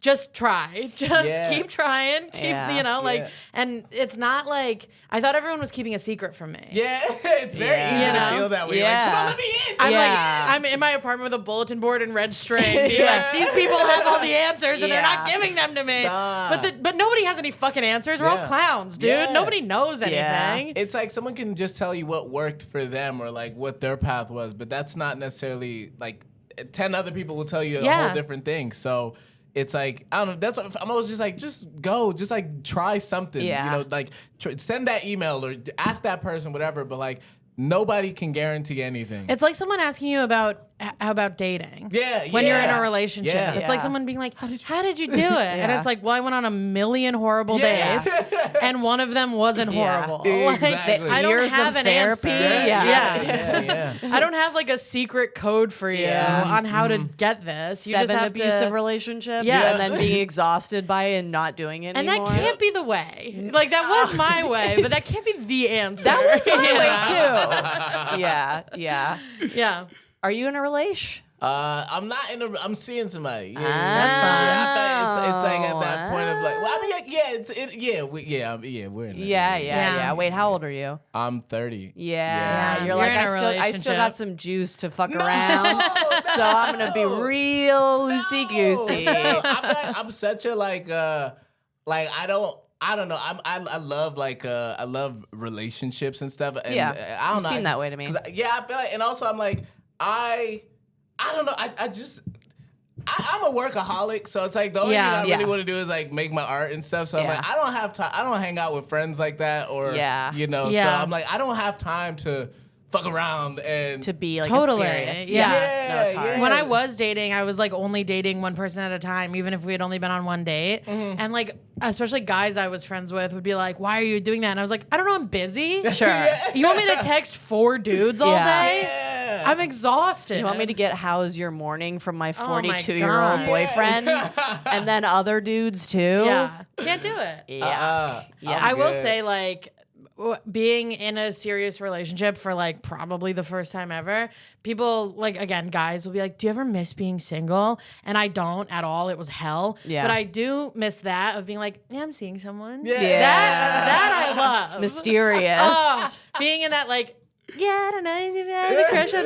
[SPEAKER 2] Just try. Just keep trying. Keep, and it's not like, I thought everyone was keeping a secret from me.
[SPEAKER 3] Yeah, it's very easy to feel that way. Like, come on, let me in.
[SPEAKER 2] I'm in my apartment with a bulletin board and red string. Like, these people have all the answers and they're not giving them to me. But nobody has any fucking answers. We're all clowns, dude. Nobody knows anything.
[SPEAKER 3] It's like someone can just tell you what worked for them or like what their path was, but that's not necessarily like 10 other people will tell you a whole different thing. So it's like, I don't know, that's what I'm always just like, just go, just like try something, like send that email or ask that person, whatever, but like nobody can guarantee anything.
[SPEAKER 2] It's like someone asking you about dating. When you're in a relationship. It's like someone being like, how did you do it? And it's like, well, I went on a million horrible dates and one of them wasn't horrible.
[SPEAKER 3] Exactly.
[SPEAKER 2] I don't have an
[SPEAKER 1] therapy.
[SPEAKER 2] answer. I don't have like a secret code for you on how to get this. You
[SPEAKER 1] 7
[SPEAKER 2] just have
[SPEAKER 1] abusive relationships and then being exhausted by it and not doing it
[SPEAKER 2] and
[SPEAKER 1] anymore.
[SPEAKER 2] that can't be the way. Like that was my way, but that can't be the answer.
[SPEAKER 1] That was my way too. Yeah. Are you in a relation?
[SPEAKER 3] I'm not in a. I'm seeing somebody.
[SPEAKER 2] That's fine.
[SPEAKER 3] It's like at that point of like. Well, I mean, we're in.
[SPEAKER 1] Yeah. Wait, how old are you?
[SPEAKER 3] I'm 30.
[SPEAKER 1] You're like I still got some juice to fuck around, so I'm gonna be real loosey goosey.
[SPEAKER 3] I'm such a like I don't know. I love relationships and stuff. And I don't know.
[SPEAKER 1] You seem that way to me.
[SPEAKER 3] I feel like, and also I'm like I don't know. I'm a workaholic, so it's like the only thing I really want to do is like make my art and stuff. So I'm like, I don't have time. I don't hang out with friends like that, or So I'm like, I don't have time to fuck around and
[SPEAKER 1] to be like
[SPEAKER 2] totally
[SPEAKER 1] serious.
[SPEAKER 2] No,
[SPEAKER 1] it's hard.
[SPEAKER 2] When I was dating, I was like only dating one person at a time, even if we had only been on one date. And like, especially guys I was friends with would be like, why are you doing that? And I was like, I don't know, I'm busy.
[SPEAKER 1] Sure.
[SPEAKER 2] You want me to text 4 dudes all day? I'm exhausted.
[SPEAKER 1] You want me to get how's your morning from my 42-year-old boyfriend and then other dudes too?
[SPEAKER 2] Yeah. Can't do it.
[SPEAKER 1] I
[SPEAKER 2] will say like being in a serious relationship for like probably the first time ever, people like, again, guys will be like, do you ever miss being single? And I don't at all. It was hell.
[SPEAKER 1] Yeah.
[SPEAKER 2] But I do miss that of being like, yeah, I'm seeing someone.
[SPEAKER 3] Yeah.
[SPEAKER 2] That I love.
[SPEAKER 1] Mysterious.
[SPEAKER 2] Being in that like, yeah, I don't know, you have a crush on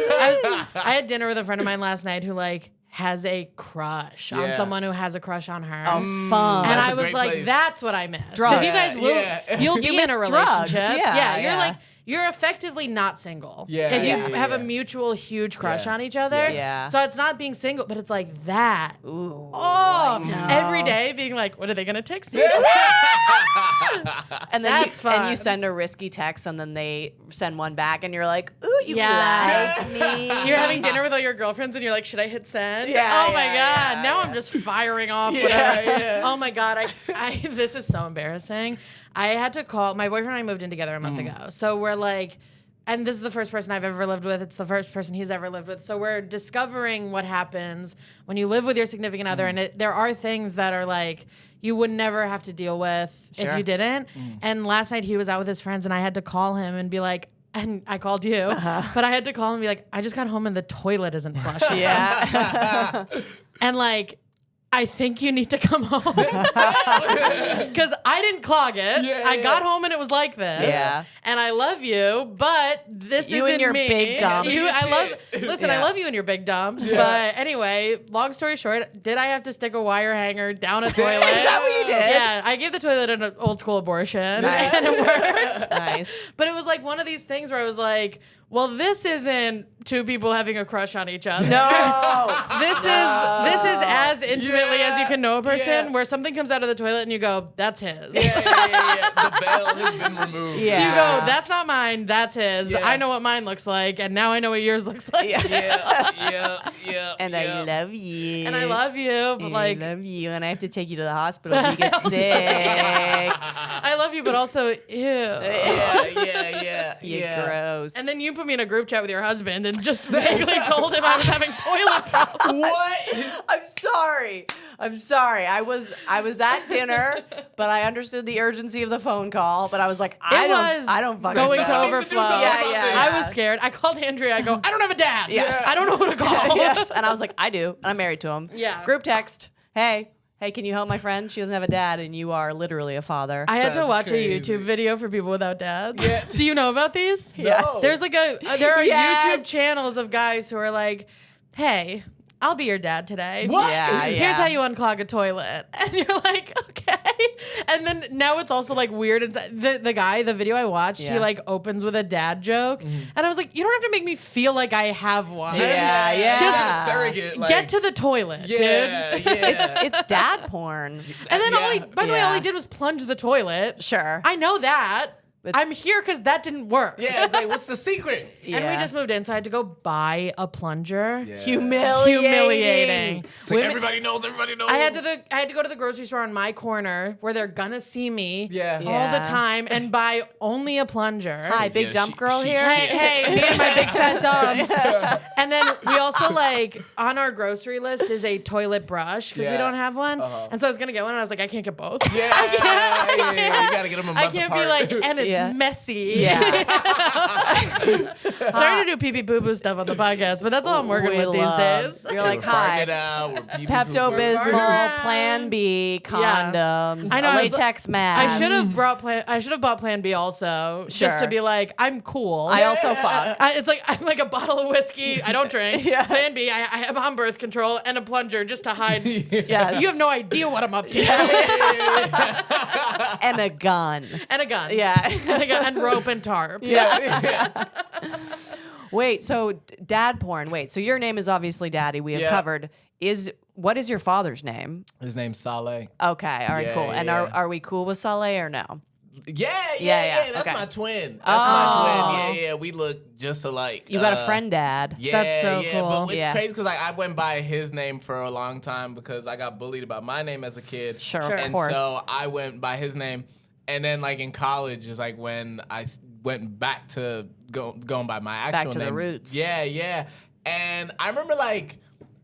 [SPEAKER 2] I had dinner with a friend of mine last night who like has a crush on someone who has a crush on her.
[SPEAKER 1] Oh, fun.
[SPEAKER 2] And
[SPEAKER 3] That's
[SPEAKER 2] I
[SPEAKER 3] a
[SPEAKER 2] was
[SPEAKER 3] great
[SPEAKER 2] like,
[SPEAKER 3] place.
[SPEAKER 2] that's what I miss.
[SPEAKER 1] Drugs.
[SPEAKER 2] Because you guys will, you'll
[SPEAKER 1] You
[SPEAKER 2] be
[SPEAKER 1] miss
[SPEAKER 2] in a
[SPEAKER 1] drugs.
[SPEAKER 2] relationship.
[SPEAKER 1] Yeah,
[SPEAKER 2] You're
[SPEAKER 1] yeah.
[SPEAKER 2] like, you're effectively not single.
[SPEAKER 3] Yeah,
[SPEAKER 2] If you
[SPEAKER 3] yeah,
[SPEAKER 2] have
[SPEAKER 3] yeah.
[SPEAKER 2] a mutual huge crush
[SPEAKER 3] Yeah.
[SPEAKER 2] on each other.
[SPEAKER 1] Yeah.
[SPEAKER 2] So it's not being single, but it's like that.
[SPEAKER 1] Ooh.
[SPEAKER 2] Oh, every day being like, what are they going to text me?
[SPEAKER 1] And then
[SPEAKER 2] That's
[SPEAKER 1] you,
[SPEAKER 2] fun.
[SPEAKER 1] And you send a risky text, and then they send one back, and you're like, "Ooh, you
[SPEAKER 2] Yeah.
[SPEAKER 1] like me."
[SPEAKER 2] You're having dinner with all your girlfriends and you're like, should I hit send?
[SPEAKER 1] Yeah,
[SPEAKER 2] Oh my
[SPEAKER 1] yeah,
[SPEAKER 2] God. Now I'm just firing off whatever.
[SPEAKER 3] yeah.
[SPEAKER 2] Oh my God. I this is so embarrassing. I had to call my boyfriend and I moved in together a month ago. So we're like, and this is the first person I've ever lived with. It's the first person he's ever lived with. So we're discovering what happens when you live with your significant other. And there are things that are like, you would never have to deal with if you didn't. And last night he was out with his friends and I had to call him and be like, and I called you, but I had to call him and be like, I just got home and the toilet isn't flushing.
[SPEAKER 1] Yeah.
[SPEAKER 2] And like, I think you need to come home. Because I didn't clog it.
[SPEAKER 3] Yeah,
[SPEAKER 2] I
[SPEAKER 3] yeah.
[SPEAKER 2] got home and it was like this.
[SPEAKER 1] Yeah.
[SPEAKER 2] And I love you, but this
[SPEAKER 1] You
[SPEAKER 2] isn't
[SPEAKER 1] and your
[SPEAKER 2] me.
[SPEAKER 1] big dumps.
[SPEAKER 2] Listen, I
[SPEAKER 1] Yeah.
[SPEAKER 2] love you and your big dumps. But anyway, long story short, did I have to stick a wire hanger down a toilet?
[SPEAKER 1] Is that what you did?
[SPEAKER 2] Yeah, I gave the toilet an old school abortion.
[SPEAKER 1] Nice.
[SPEAKER 2] And it worked.
[SPEAKER 1] Nice.
[SPEAKER 2] But it was like one of these things where I was like, well, this isn't two people having a crush on each other.
[SPEAKER 1] No.
[SPEAKER 2] This is as intimately as you can know a person,
[SPEAKER 3] Yeah.
[SPEAKER 2] where something comes out of the toilet and you go, that's his.
[SPEAKER 3] Yeah. The veil has been removed.
[SPEAKER 1] Yeah.
[SPEAKER 2] You go, that's not mine, that's his.
[SPEAKER 3] Yeah.
[SPEAKER 2] I know what mine looks like, and now I know what yours looks like.
[SPEAKER 1] Yeah.
[SPEAKER 3] Yeah.
[SPEAKER 1] And I love you.
[SPEAKER 2] And I love you, but like,
[SPEAKER 1] I love you, and I have to take you to the hospital if you get sick.
[SPEAKER 2] I love you, but also, ew.
[SPEAKER 3] Yeah.
[SPEAKER 1] You gross.
[SPEAKER 2] And then you put me in a group chat with your husband and just vaguely told him I was having toilet problems.
[SPEAKER 3] What?
[SPEAKER 1] I'm sorry. I was at dinner, but I understood the urgency of the phone call. But I was like, I don't fucking
[SPEAKER 2] going to
[SPEAKER 3] Someone needs to do
[SPEAKER 2] overflow.
[SPEAKER 3] something about
[SPEAKER 1] Yeah,
[SPEAKER 3] this.
[SPEAKER 1] yeah.
[SPEAKER 2] I was scared. I called Andrea. I go, I don't have a dad.
[SPEAKER 1] Yes.
[SPEAKER 2] I don't know who to call.
[SPEAKER 1] Yes. And I was like, I do. And I'm married to him.
[SPEAKER 2] Yeah.
[SPEAKER 1] Group text. Hey, can you help my friend? She doesn't have a dad, and you are literally a father.
[SPEAKER 2] I had to
[SPEAKER 3] That's
[SPEAKER 2] watch
[SPEAKER 3] crazy.
[SPEAKER 2] a YouTube video for people without dads.
[SPEAKER 3] Yeah.
[SPEAKER 2] Do you know about these?
[SPEAKER 1] Yes.
[SPEAKER 2] There's like there are
[SPEAKER 1] Yes.
[SPEAKER 2] YouTube channels of guys who are like, hey, I'll be your dad today.
[SPEAKER 3] What?
[SPEAKER 1] Yeah,
[SPEAKER 2] Here's
[SPEAKER 1] yeah.
[SPEAKER 2] how you unclog a toilet. And you're like, okay. And then now it's also like weird. The video I watched, he
[SPEAKER 1] Yeah.
[SPEAKER 2] like opens with a dad joke. And I was like, you don't have to make me feel like I have one.
[SPEAKER 1] Yeah, yeah.
[SPEAKER 3] Just a surrogate. Like,
[SPEAKER 2] Get to the toilet, dude.
[SPEAKER 3] yeah.
[SPEAKER 1] It's dad porn.
[SPEAKER 2] And then
[SPEAKER 3] Yeah.
[SPEAKER 2] by the way, all
[SPEAKER 1] Yeah.
[SPEAKER 2] he did was plunge the toilet.
[SPEAKER 1] Sure.
[SPEAKER 2] I know that.
[SPEAKER 1] But-
[SPEAKER 2] I'm here because that didn't work.
[SPEAKER 3] Yeah, it's like, what's the secret?
[SPEAKER 2] And we
[SPEAKER 1] Yeah.
[SPEAKER 2] just moved in, so I had to go buy a plunger.
[SPEAKER 3] Yeah.
[SPEAKER 2] Humiliating.
[SPEAKER 3] It's like everybody knows.
[SPEAKER 2] I had to go to the grocery store on my corner where they're gonna see me
[SPEAKER 3] Yeah.
[SPEAKER 2] all
[SPEAKER 1] Yeah.
[SPEAKER 2] the time and buy only a plunger.
[SPEAKER 1] Hi, big
[SPEAKER 3] Yeah,
[SPEAKER 1] dump girl
[SPEAKER 3] she-
[SPEAKER 1] here.
[SPEAKER 2] Hey, me and my big fat thumbs. And then we also like on our grocery list is a toilet brush because we
[SPEAKER 3] Yeah.
[SPEAKER 2] don't have one. And so I was gonna get one and I was like, I can't get both.
[SPEAKER 3] Yeah, you gotta get them a month
[SPEAKER 2] I can't be
[SPEAKER 3] apart.
[SPEAKER 2] like, and it's
[SPEAKER 1] Yeah.
[SPEAKER 2] messy.
[SPEAKER 1] Yeah.
[SPEAKER 2] Sorry to do pee pee poo poo stuff on the podcast, but that's all I'm working with these days.
[SPEAKER 1] You're like,
[SPEAKER 3] We're farting it
[SPEAKER 1] hi.
[SPEAKER 3] out, we're pee-pee-poo-poo.
[SPEAKER 1] Pepto
[SPEAKER 2] We're
[SPEAKER 1] Bismol,
[SPEAKER 2] farting.
[SPEAKER 1] Plan B, condoms,
[SPEAKER 2] I know, I was-
[SPEAKER 1] latex
[SPEAKER 2] I
[SPEAKER 1] mask.
[SPEAKER 2] should have bought Plan B also, just to
[SPEAKER 1] Sure.
[SPEAKER 2] be like, I'm cool.
[SPEAKER 1] I also fuck.
[SPEAKER 2] It's like I'm like a bottle of whiskey. I don't drink.
[SPEAKER 1] Yeah.
[SPEAKER 2] Plan B. I am on birth control and a plunger just to hide.
[SPEAKER 1] Yes.
[SPEAKER 2] You have no idea what I'm up to.
[SPEAKER 1] And a gun.
[SPEAKER 2] And a gun.
[SPEAKER 1] Yeah.
[SPEAKER 2] And rope and tarp.
[SPEAKER 3] Yeah.
[SPEAKER 1] Wait, so dad porn. Wait, so your name is obviously Daddy. We have
[SPEAKER 3] Yeah.
[SPEAKER 1] covered. What is your father's name?
[SPEAKER 3] His name's Saleh.
[SPEAKER 1] Okay, all right,
[SPEAKER 3] Yeah,
[SPEAKER 1] cool.
[SPEAKER 3] yeah,
[SPEAKER 1] And
[SPEAKER 3] yeah.
[SPEAKER 1] are we cool with Saleh or no?
[SPEAKER 3] Yeah. That's
[SPEAKER 1] okay.
[SPEAKER 3] my twin. That's
[SPEAKER 2] Aw.
[SPEAKER 3] my twin. Yeah. We look just alike.
[SPEAKER 1] You got a friend dad.
[SPEAKER 3] Yeah,
[SPEAKER 2] That's so
[SPEAKER 3] yeah,
[SPEAKER 2] cool.
[SPEAKER 3] But it's
[SPEAKER 1] Yeah.
[SPEAKER 3] crazy because I went by his name for a long time because I got bullied about my name as a kid.
[SPEAKER 1] Sure,
[SPEAKER 2] Sure.
[SPEAKER 1] of
[SPEAKER 3] And
[SPEAKER 1] course.
[SPEAKER 3] so I went by his name. And then like in college is like when I went back to going by my actual
[SPEAKER 1] to the
[SPEAKER 3] name.
[SPEAKER 1] roots.
[SPEAKER 3] Yeah. And I remember like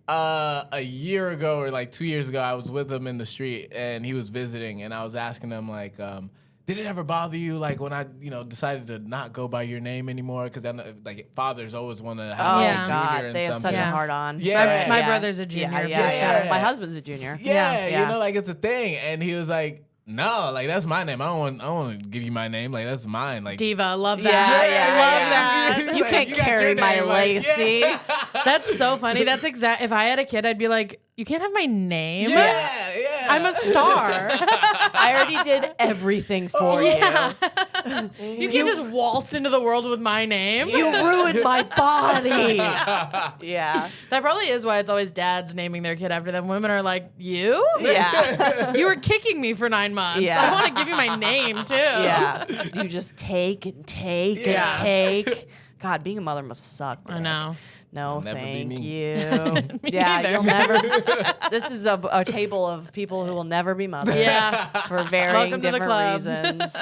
[SPEAKER 3] a year ago or like 2 years ago, I was with him in the street and he was visiting and I was asking him like, did it ever bother you, like, when I, decided to not go by your name anymore? Because I know, like, fathers always want to have a
[SPEAKER 1] God,
[SPEAKER 3] junior and
[SPEAKER 1] they have such
[SPEAKER 3] something.
[SPEAKER 1] a hard on.
[SPEAKER 3] Yeah.
[SPEAKER 2] My brother's a junior.
[SPEAKER 1] Yeah. My husband's a junior.
[SPEAKER 3] Yeah, like, it's a thing. And he was like, no, like, that's my name. I don't want to give you my name. Like, that's mine. Like,
[SPEAKER 2] Diva, love that. Love that.
[SPEAKER 1] You can't carry my legacy.
[SPEAKER 2] That's so funny. That's if I had a kid, I'd be like, you can't have my name.
[SPEAKER 3] Yeah.
[SPEAKER 2] I'm a star.
[SPEAKER 1] I already did everything for you.
[SPEAKER 2] You can't just waltz into the world with my name.
[SPEAKER 1] You ruined my body. Yeah.
[SPEAKER 2] That probably is why it's always dads naming their kid after them. Women are like, you?
[SPEAKER 1] Yeah.
[SPEAKER 2] You were kicking me for 9 months.
[SPEAKER 1] Yeah.
[SPEAKER 2] I want to give you my name, too.
[SPEAKER 1] Yeah. You just take and take and take. God, being a mother must suck.
[SPEAKER 2] I know.
[SPEAKER 1] No,
[SPEAKER 3] never be
[SPEAKER 1] thank
[SPEAKER 3] me.
[SPEAKER 1] you.
[SPEAKER 2] Yeah,
[SPEAKER 1] you'll never. This is a table of people who will never be mothers.
[SPEAKER 2] Yeah.
[SPEAKER 1] For varying
[SPEAKER 2] Welcome to the
[SPEAKER 1] different
[SPEAKER 2] club.
[SPEAKER 1] reasons.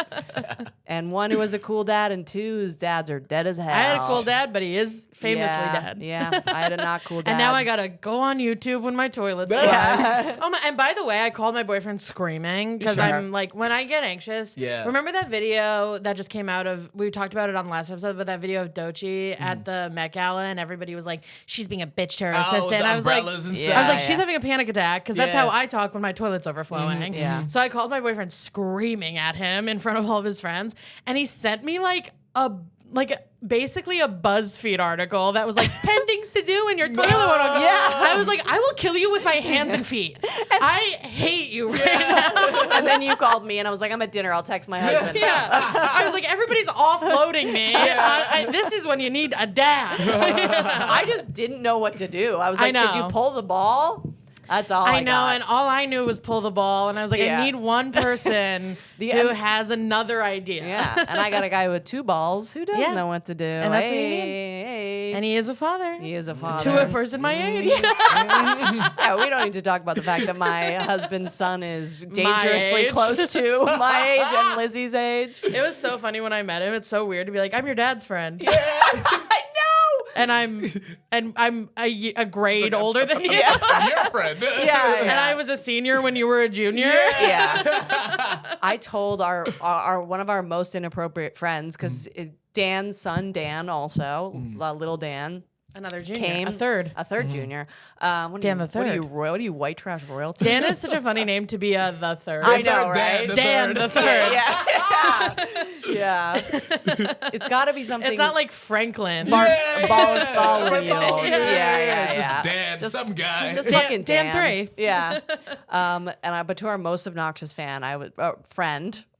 [SPEAKER 1] And one who was a cool dad, and two whose dads are dead as hell.
[SPEAKER 2] I had a cool dad, but he is famously dead.
[SPEAKER 1] Yeah, I had a not cool dad.
[SPEAKER 2] And now I gotta go on YouTube when my toilet's clogged. Oh my! And by the way, I called my boyfriend screaming because I'm like, when I get anxious.
[SPEAKER 3] Yeah.
[SPEAKER 2] Remember that video that just came out of? We talked about it on the last episode, but that video of Doechii at the Met Gala, and everybody was like, she's being a bitch to her assistant.
[SPEAKER 3] The
[SPEAKER 2] I was like,
[SPEAKER 3] umbrellas and
[SPEAKER 2] I
[SPEAKER 3] stuff.
[SPEAKER 2] was like, she's having a panic attack because that's
[SPEAKER 3] Yeah.
[SPEAKER 2] how I talk when my toilet's overflowing.
[SPEAKER 1] Yeah.
[SPEAKER 2] So I called my boyfriend screaming at him in front of all of his friends, and he sent me basically a BuzzFeed article that was like 10 things to do in your toilet. I was like, I will kill you with my hands and feet. I hate you right now.
[SPEAKER 1] And then you called me, and I was like, I'm at dinner. I'll text my husband.
[SPEAKER 2] Yeah. I was like, everybody's offloading me. This is when you need a dad.
[SPEAKER 1] I just didn't know what to do. I was like, did you pull the ball? That's all I
[SPEAKER 2] know,
[SPEAKER 1] got.
[SPEAKER 2] and all I knew was pull the ball, and I was like,
[SPEAKER 1] Yeah.
[SPEAKER 2] I need one person who has another idea.
[SPEAKER 1] Yeah, and I got a guy with 2 balls who does know what to do.
[SPEAKER 2] And that's what you need.
[SPEAKER 1] Hey.
[SPEAKER 2] And he is a father.
[SPEAKER 1] He is a father.
[SPEAKER 2] To a person my age.
[SPEAKER 1] Yeah, we don't need to talk about the fact that my husband's son is dangerously
[SPEAKER 2] age.
[SPEAKER 1] close to my age and Lizzie's age.
[SPEAKER 2] It was so funny when I met him. It's so weird to be like, I'm your dad's friend.
[SPEAKER 1] I know.
[SPEAKER 2] And I'm a grade older than you.
[SPEAKER 3] Your friend.
[SPEAKER 1] Yeah.
[SPEAKER 2] And I was a senior when you were a junior.
[SPEAKER 1] Yeah. I told our one of our most inappropriate friends, because Dan's son, Dan, also, little Dan,
[SPEAKER 2] Another junior.
[SPEAKER 1] came.
[SPEAKER 2] A third.
[SPEAKER 1] Junior.
[SPEAKER 2] Dan the third.
[SPEAKER 1] What are you, white trash royalty?
[SPEAKER 2] Dan is such a funny name to be the third.
[SPEAKER 1] I know, right?
[SPEAKER 2] Dan the third.
[SPEAKER 1] Yeah. It's got to be something.
[SPEAKER 2] It's not like Franklin.
[SPEAKER 1] Bartholomew. Yeah.
[SPEAKER 3] Just Dan, some guy.
[SPEAKER 1] Just fucking Dan.
[SPEAKER 2] Dan 3.
[SPEAKER 1] Yeah. But to our most obnoxious friend, I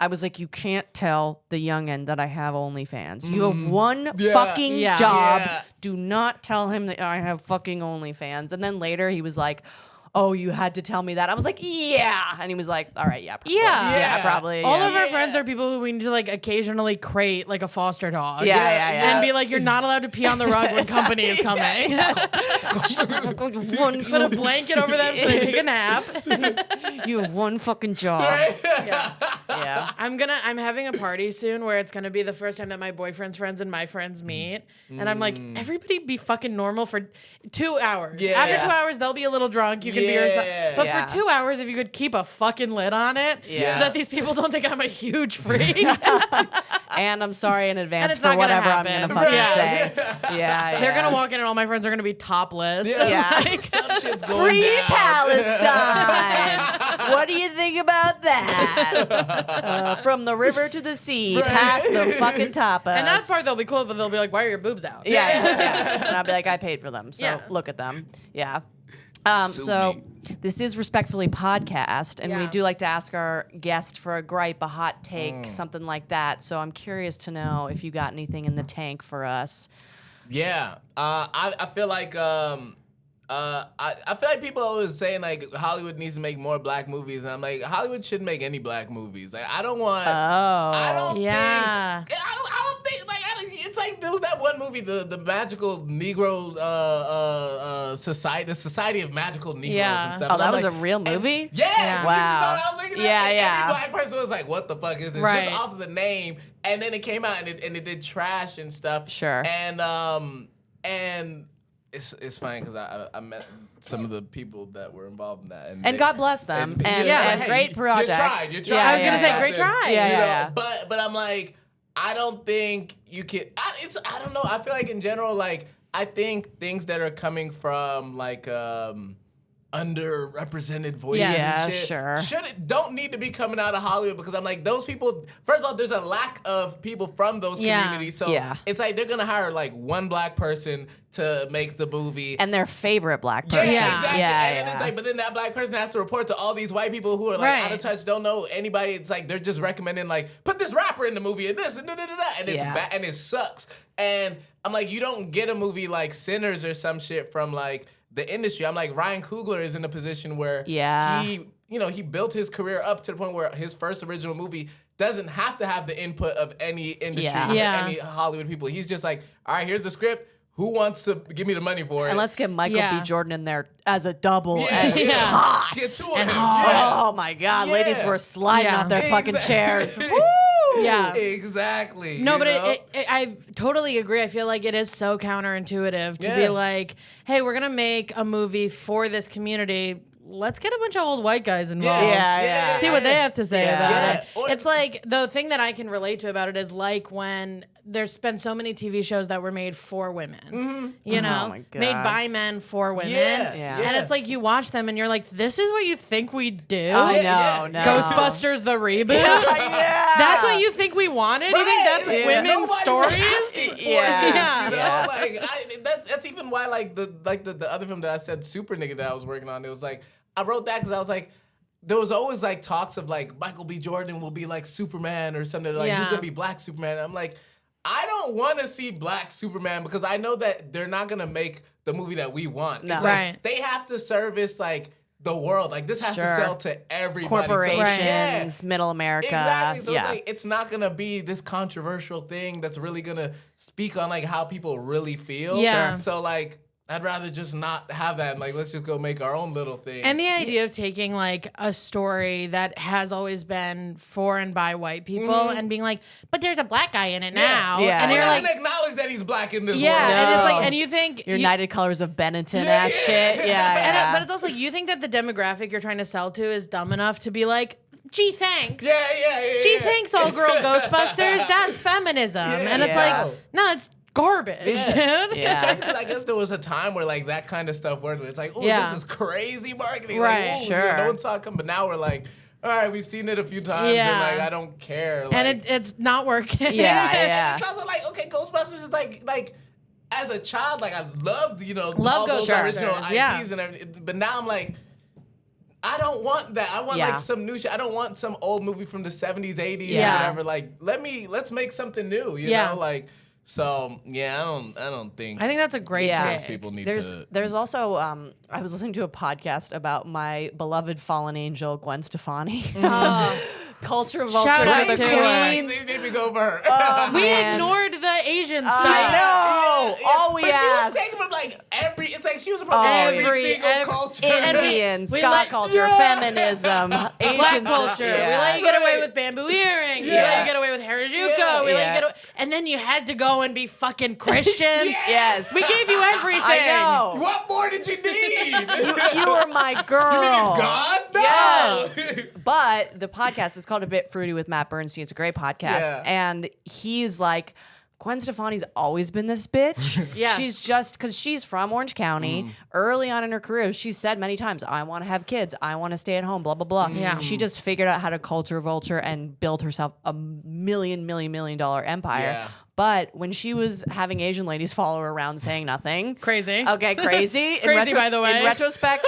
[SPEAKER 1] was like, you can't tell the youngin that I have OnlyFans. You have one fucking job.
[SPEAKER 3] Yeah.
[SPEAKER 1] Do not tell him that I have fucking OnlyFans. And then later he was like, oh, you had to tell me that. I was like, yeah. And he was like, all right, yeah, probably.
[SPEAKER 2] Yeah.
[SPEAKER 1] Probably.
[SPEAKER 2] All
[SPEAKER 1] yeah.
[SPEAKER 2] of our friends are people who we need to like occasionally crate like a foster dog.
[SPEAKER 1] Yeah.
[SPEAKER 2] And be like, you're not allowed to pee on the rug when company is coming. Put a blanket over them so they take a nap.
[SPEAKER 1] You have one fucking job. Yeah.
[SPEAKER 2] I'm having a party soon where it's gonna be the first time that my boyfriend's friends and my friends meet. And I'm like, everybody be fucking normal for 2 hours.
[SPEAKER 3] Yeah.
[SPEAKER 2] After 2 hours, they'll be a little drunk. You can be yourself. But for 2 hours, if you could keep a fucking lid on it so that these people don't think I'm a huge freak.
[SPEAKER 1] And I'm sorry in advance
[SPEAKER 2] it's
[SPEAKER 1] for
[SPEAKER 2] not gonna
[SPEAKER 1] whatever I'm
[SPEAKER 2] happen.
[SPEAKER 1] gonna fucking
[SPEAKER 2] Yeah.
[SPEAKER 1] say. Yeah.
[SPEAKER 2] They're gonna walk in and all my friends are gonna be topless.
[SPEAKER 1] Yeah.
[SPEAKER 3] Some shit's going
[SPEAKER 1] Free
[SPEAKER 3] down.
[SPEAKER 1] Palestine. What do you think about that? From the river to the sea, past the fucking tapas.
[SPEAKER 2] And that part they'll be cool, but they'll be like, "Why are your boobs out?"
[SPEAKER 1] Yeah. And I'll be like, I paid for them, so
[SPEAKER 2] Yeah.
[SPEAKER 1] look at them. Yeah.
[SPEAKER 3] Sue
[SPEAKER 1] So
[SPEAKER 3] me.
[SPEAKER 1] this is Respectfully Podcast, and we
[SPEAKER 2] Yeah.
[SPEAKER 1] do like to ask our guest for a gripe, a hot take, something like that. So I'm curious to know if you got anything in the tank for us.
[SPEAKER 3] Yeah, I feel like I feel like people are always saying like Hollywood needs to make more black movies, and I'm like, Hollywood shouldn't make any black movies. Like I don't want. I don't
[SPEAKER 2] Yeah.
[SPEAKER 3] think. I don't think like it's like there was that one movie, the magical Negro society, the Society of Magical Negroes and stuff.
[SPEAKER 1] Oh,
[SPEAKER 3] And
[SPEAKER 1] that
[SPEAKER 3] I'm
[SPEAKER 1] was
[SPEAKER 3] like,
[SPEAKER 1] a real movie?
[SPEAKER 3] Yes.
[SPEAKER 1] Yeah.
[SPEAKER 3] Wow.
[SPEAKER 1] Wow.
[SPEAKER 3] I was thinking that,
[SPEAKER 1] Yeah,
[SPEAKER 3] and
[SPEAKER 1] yeah.
[SPEAKER 3] every black person was like, "What the fuck is this?"
[SPEAKER 2] Right.
[SPEAKER 3] Just off of the name, and then it came out and it did trash and stuff.
[SPEAKER 1] Sure.
[SPEAKER 3] And it's funny because I met some of the people that were involved in that,
[SPEAKER 1] and God bless them, and great project.
[SPEAKER 3] You tried.
[SPEAKER 2] I was gonna say great try.
[SPEAKER 1] Yeah.
[SPEAKER 3] But I'm like, I don't think you can. I don't know. I feel like in general, like I think things that are coming from like underrepresented voices, and shit, don't need to be coming out of Hollywood, because I'm like, those people. First of all, there's a lack of people from those communities, so it's like they're gonna hire like one black person to make the movie,
[SPEAKER 1] and their favorite black person.
[SPEAKER 3] Exactly. And it's like, but then that black person has to report to all these white people who are like out of touch, don't know anybody. It's like they're just recommending like, put this rapper in the movie and this and and it's bad and it sucks. And I'm like, you don't get a movie like Sinners or some shit from like the industry. I'm like, Ryan Coogler is in a position where he built his career up to the point where his first original movie doesn't have to have the input of any industry, any Hollywood people. He's just like, all right, here's the script. Who wants to give me the money for it?
[SPEAKER 1] And let's get Michael B. Jordan in there as a double.
[SPEAKER 3] Hot.
[SPEAKER 1] Oh my God, ladies were sliding off their fucking chairs. Woo!
[SPEAKER 2] Yeah,
[SPEAKER 3] exactly.
[SPEAKER 2] No, but I totally agree. I feel like it is so counterintuitive to be like, hey, we're gonna make a movie for this community. Let's get a bunch of old white guys involved. See what they have to say about it. It's like, the thing that I can relate to about it is like when there's been so many TV shows that were made for women, you know, made by men for women. And it's like, you watch them and you're like, this is what you think we do?
[SPEAKER 1] No.
[SPEAKER 2] Ghostbusters the reboot? That's what you think we wanted? You think that's women's stories?
[SPEAKER 3] That's even why the other film that I said, Super Nigga, that I was working on, it was like, I wrote that because I was like, there was always like talks of like Michael B. Jordan will be like Superman or something, like he's gonna be Black Superman. And I'm like, I don't want to see Black Superman, because I know that they're not gonna make the movie that we want.
[SPEAKER 1] No.
[SPEAKER 3] It's like, they have to service like the world. Like, this has to sell to everybody.
[SPEAKER 1] Corporations, middle America.
[SPEAKER 3] Exactly. So it's like, it's not gonna be this controversial thing that's really gonna speak on like how people really feel. So like, I'd rather just not have that. Like, let's just go make our own little thing.
[SPEAKER 2] And the idea of taking like a story that has always been for and by white people and being like, but there's a black guy in it now. And
[SPEAKER 3] you're
[SPEAKER 2] like,
[SPEAKER 3] not acknowledge that he's black in this world.
[SPEAKER 2] And it's like, and you think
[SPEAKER 1] United Colors of Benetton ass shit.
[SPEAKER 2] But it's also like, you think that the demographic you're trying to sell to is dumb enough to be like, gee, thanks. Gee, thanks, all girl Ghostbusters. That's feminism. And it's like, no, it's garbage, dude.
[SPEAKER 3] I guess there was a time where like that kind of stuff worked. It's like, oh, this is crazy marketing.
[SPEAKER 2] Right,
[SPEAKER 3] like, no one saw it come. But now we're like, all right, we've seen it a few times, and like, I don't care. Like,
[SPEAKER 2] and it's not working.
[SPEAKER 3] And it's also like, okay, Ghostbusters is like as a child, like I loved, all those original IPs and everything. But now I'm like, I don't want that. I want like some new shit. I don't want some old movie from the 70s, 80s, or whatever. Like, let's make something new. You know, like. So I don't think.
[SPEAKER 2] I think that's a great take.
[SPEAKER 3] People need
[SPEAKER 1] There's also I was listening to a podcast about my beloved fallen angel Gwen Stefani. Culture vulture
[SPEAKER 2] Shout
[SPEAKER 1] to the queens.
[SPEAKER 3] They need to go over her.
[SPEAKER 2] We ignored the Asian stuff.
[SPEAKER 1] I know. All we asked.
[SPEAKER 3] She was taking from like every. It's like she was from every single culture.
[SPEAKER 1] Indian, Scott culture, feminism, Asian
[SPEAKER 2] culture. We let you get away with bamboo earrings. We let you get away with Harajuku. We let you get away, and then you had to go and be fucking Christian.
[SPEAKER 1] Yes.
[SPEAKER 2] We gave you everything.
[SPEAKER 1] I know.
[SPEAKER 3] What more did you need?
[SPEAKER 1] You were my girl.
[SPEAKER 3] You mean God? No.
[SPEAKER 1] Yes. But the podcast is called A Bit Fruity with Matt Bernstein. It's a great podcast. And he's like, Gwen Stefani's always been this bitch. She's just, because she's from Orange County. Early on in her career, she said many times, I want to have kids. I want to stay at home, blah, blah, blah. She just figured out how to culture vulture and build herself a $1 million empire. But when she was having Asian ladies follow her around saying nothing.
[SPEAKER 2] Crazy.
[SPEAKER 1] Okay, crazy.
[SPEAKER 2] Crazy, by the way.
[SPEAKER 1] In retrospect,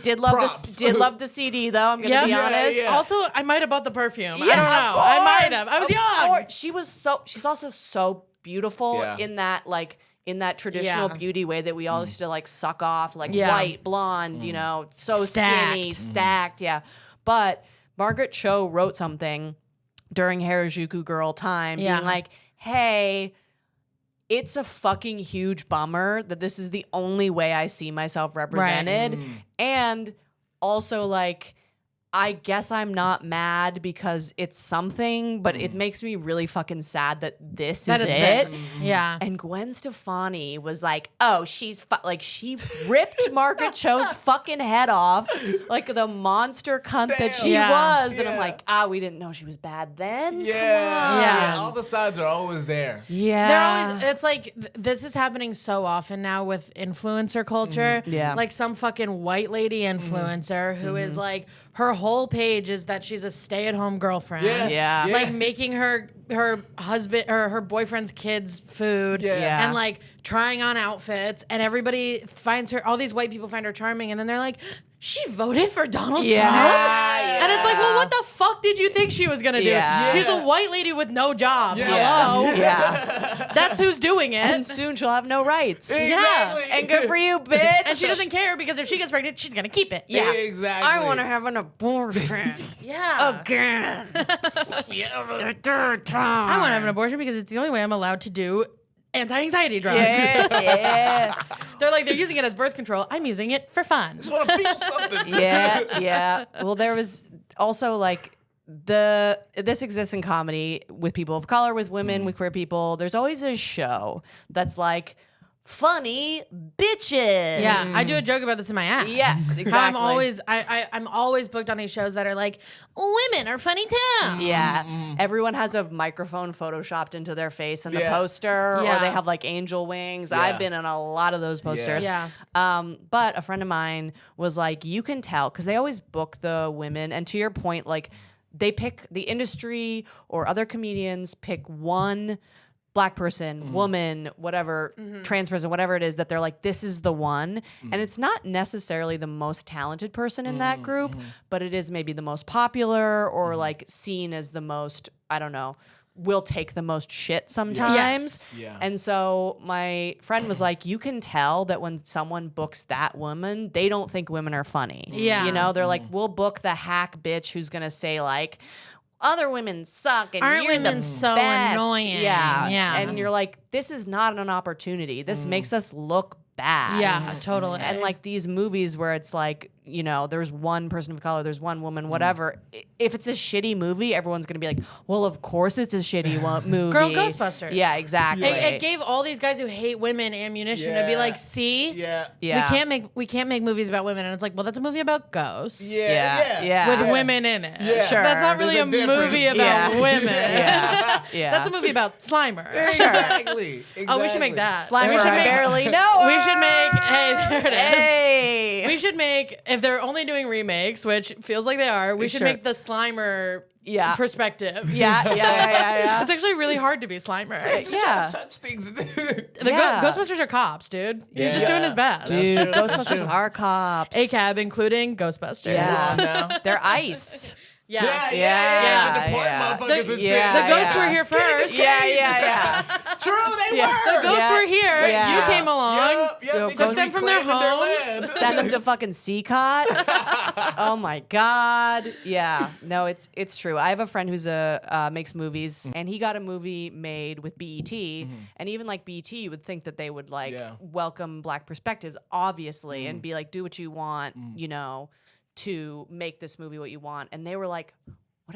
[SPEAKER 1] did love the CD, though. I'm going to be honest.
[SPEAKER 2] Also, I might have bought the perfume. I don't know. I might have. I was young.
[SPEAKER 1] She's also so beautiful in that, like, in that traditional beauty way that we all used to, like, suck off, like, white, blonde, so skinny, stacked, But Margaret Cho wrote something during Harajuku Girl time being like, hey, it's a fucking huge bummer that this is the only way I see myself represented. And also, like, I guess I'm not mad because it's something, but it makes me really fucking sad that this is it.
[SPEAKER 2] This. Yeah.
[SPEAKER 1] And Gwen Stefani was like, "Oh, she's like she ripped Margaret Cho's fucking head off, like the monster cunt that she was." And I'm like, we didn't know she was bad then.
[SPEAKER 3] Yeah, all the signs are always there.
[SPEAKER 1] Yeah,
[SPEAKER 2] they're always. It's like this is happening so often now with influencer culture.
[SPEAKER 1] Yeah,
[SPEAKER 2] like some fucking white lady influencer who is like her whole page is that she's a stay-at-home girlfriend.
[SPEAKER 1] Yeah.
[SPEAKER 2] Like making her husband or her boyfriend's kids food.
[SPEAKER 1] Yeah.
[SPEAKER 2] And like trying on outfits, and everybody finds her. All these white people find her charming, and then they're like, she voted for Donald Trump? And it's like, well, what the fuck did you think she was gonna do? She's a white lady with no job. Hello?
[SPEAKER 1] Yeah.
[SPEAKER 2] That's who's doing it.
[SPEAKER 1] And soon she'll have no rights.
[SPEAKER 3] Exactly.
[SPEAKER 1] And good for you, bitch.
[SPEAKER 2] And she doesn't care because if she gets pregnant, she's gonna keep it.
[SPEAKER 1] Yeah.
[SPEAKER 3] Exactly.
[SPEAKER 1] I want to have an abortion. Again. The third time.
[SPEAKER 2] I want to have an abortion because it's the only way I'm allowed to do anti-anxiety drugs.
[SPEAKER 1] Yeah.
[SPEAKER 2] They're using it as birth control. I'm using it for fun.
[SPEAKER 3] just want to feel something.
[SPEAKER 1] Yeah. Well, there was also like this exists in comedy with people of color, with women, with queer people. There's always a show that's like funny bitches.
[SPEAKER 2] Yeah, I do a joke about this in my act.
[SPEAKER 1] Yes, exactly.
[SPEAKER 2] I'm always booked on these shows that are like, women are funny too.
[SPEAKER 1] Yeah. Everyone has a microphone photoshopped into their face in the poster, or they have like angel wings. I've been in a lot of those posters.
[SPEAKER 2] Yeah.
[SPEAKER 1] But a friend of mine was like, you can tell, because they always book the women, and to your point, like they pick the industry or other comedians pick one Black person, woman, whatever, trans person, whatever it is, that they're like, this is the one. And it's not necessarily the most talented person in that group, but it is maybe the most popular or like seen as the most, I don't know, will take the most shit sometimes. And so my friend was like, you can tell that when someone books that woman, they don't think women are funny. You know, they're like, we'll book the hack bitch who's going to say like, other women suck and
[SPEAKER 2] Aren't
[SPEAKER 1] you're
[SPEAKER 2] women
[SPEAKER 1] the
[SPEAKER 2] so
[SPEAKER 1] best.
[SPEAKER 2] annoying?
[SPEAKER 1] Yeah. And you're like, this is not an opportunity. This makes us look bad.
[SPEAKER 2] Yeah, totally.
[SPEAKER 1] And like these movies where it's like, you know, there's one person of color, there's one woman, whatever. If it's a shitty movie, everyone's going to be like, well, of course it's a shitty movie.
[SPEAKER 2] Girl Ghostbusters.
[SPEAKER 1] Yeah, exactly.
[SPEAKER 2] It gave all these guys who hate women ammunition to be like, see? We can't make movies about women. And it's like, well, that's a movie about ghosts. With women in it.
[SPEAKER 1] Sure.
[SPEAKER 2] That's not really a movie about women.
[SPEAKER 1] That's
[SPEAKER 2] a movie about Slimer.
[SPEAKER 3] Exactly.
[SPEAKER 2] Oh, we should make that.
[SPEAKER 1] Slimer,
[SPEAKER 2] we should
[SPEAKER 1] I barely know.
[SPEAKER 2] We should make, hey, there it is.
[SPEAKER 1] Hey.
[SPEAKER 2] We should make, if they're only doing remakes, which feels like they are, we should make the Slimer perspective.
[SPEAKER 1] Yeah.
[SPEAKER 2] It's actually really hard to be Slimer.
[SPEAKER 3] Touch things.
[SPEAKER 2] Ghostbusters are cops, dude. He's just doing his best.
[SPEAKER 1] Dude, Ghostbusters are cops.
[SPEAKER 2] ACAB, including Ghostbusters.
[SPEAKER 1] Yeah. They're ice.
[SPEAKER 3] The
[SPEAKER 2] ghosts were here first.
[SPEAKER 3] True, they were.
[SPEAKER 2] The ghosts were here. You came along.
[SPEAKER 3] Took
[SPEAKER 2] them from their homes.
[SPEAKER 1] Send them to fucking CCOT. Oh my God. Yeah. No, it's true. I have a friend who's makes movies, and he got a movie made with BET, and even like BET, you would think that they would like welcome Black perspectives, obviously, and be like, do what you want, you know, to make this movie what you want. And they were like, what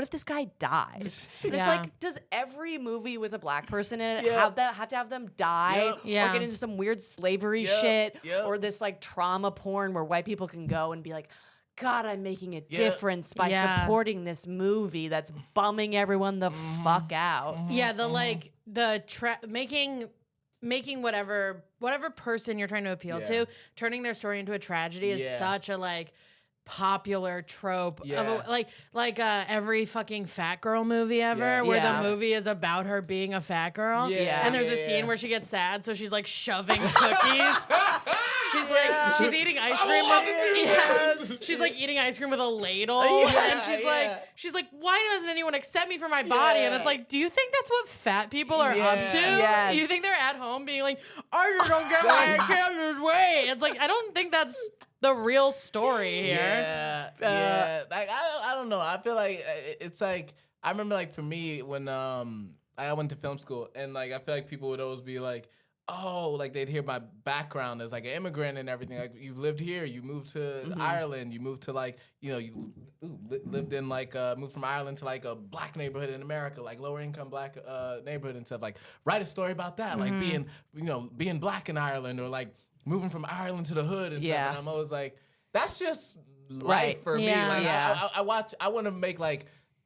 [SPEAKER 1] if this guy dies? And it's like, does every movie with a Black person in it have to have them die or get into some weird slavery shit or this like trauma porn where white people can go and be like, God, I'm making a difference by supporting this movie that's bumming everyone the fuck out.
[SPEAKER 2] Yeah, making whatever person you're trying to appeal to, turning their story into a tragedy is such a like popular trope of every fucking fat girl movie ever where the movie is about her being a fat girl and there's a scene where she gets sad, so she's like shoving cookies. She's like she's eating ice cream she's like eating ice cream with a ladle and she's like why doesn't anyone accept me for my body? And it's like, do you think that's what fat people are up to?
[SPEAKER 1] Yes.
[SPEAKER 2] You think they're at home being like, I just don't get my camera's way? It's like, I don't think that's the real story here.
[SPEAKER 3] Like I don't know. I feel like it's like, I remember like for me when I went to film school, and like I feel like people would always be like, like they'd hear my background as like an immigrant and everything. Like you've lived here, you moved to Ireland, you moved to like, you lived in like, moved from Ireland to like a black neighborhood in America, like lower income black neighborhood and stuff. Like write a story about that, like being black in Ireland or like moving from Ireland to the hood and stuff. And I'm always like, that's just life for me. Like I want to make like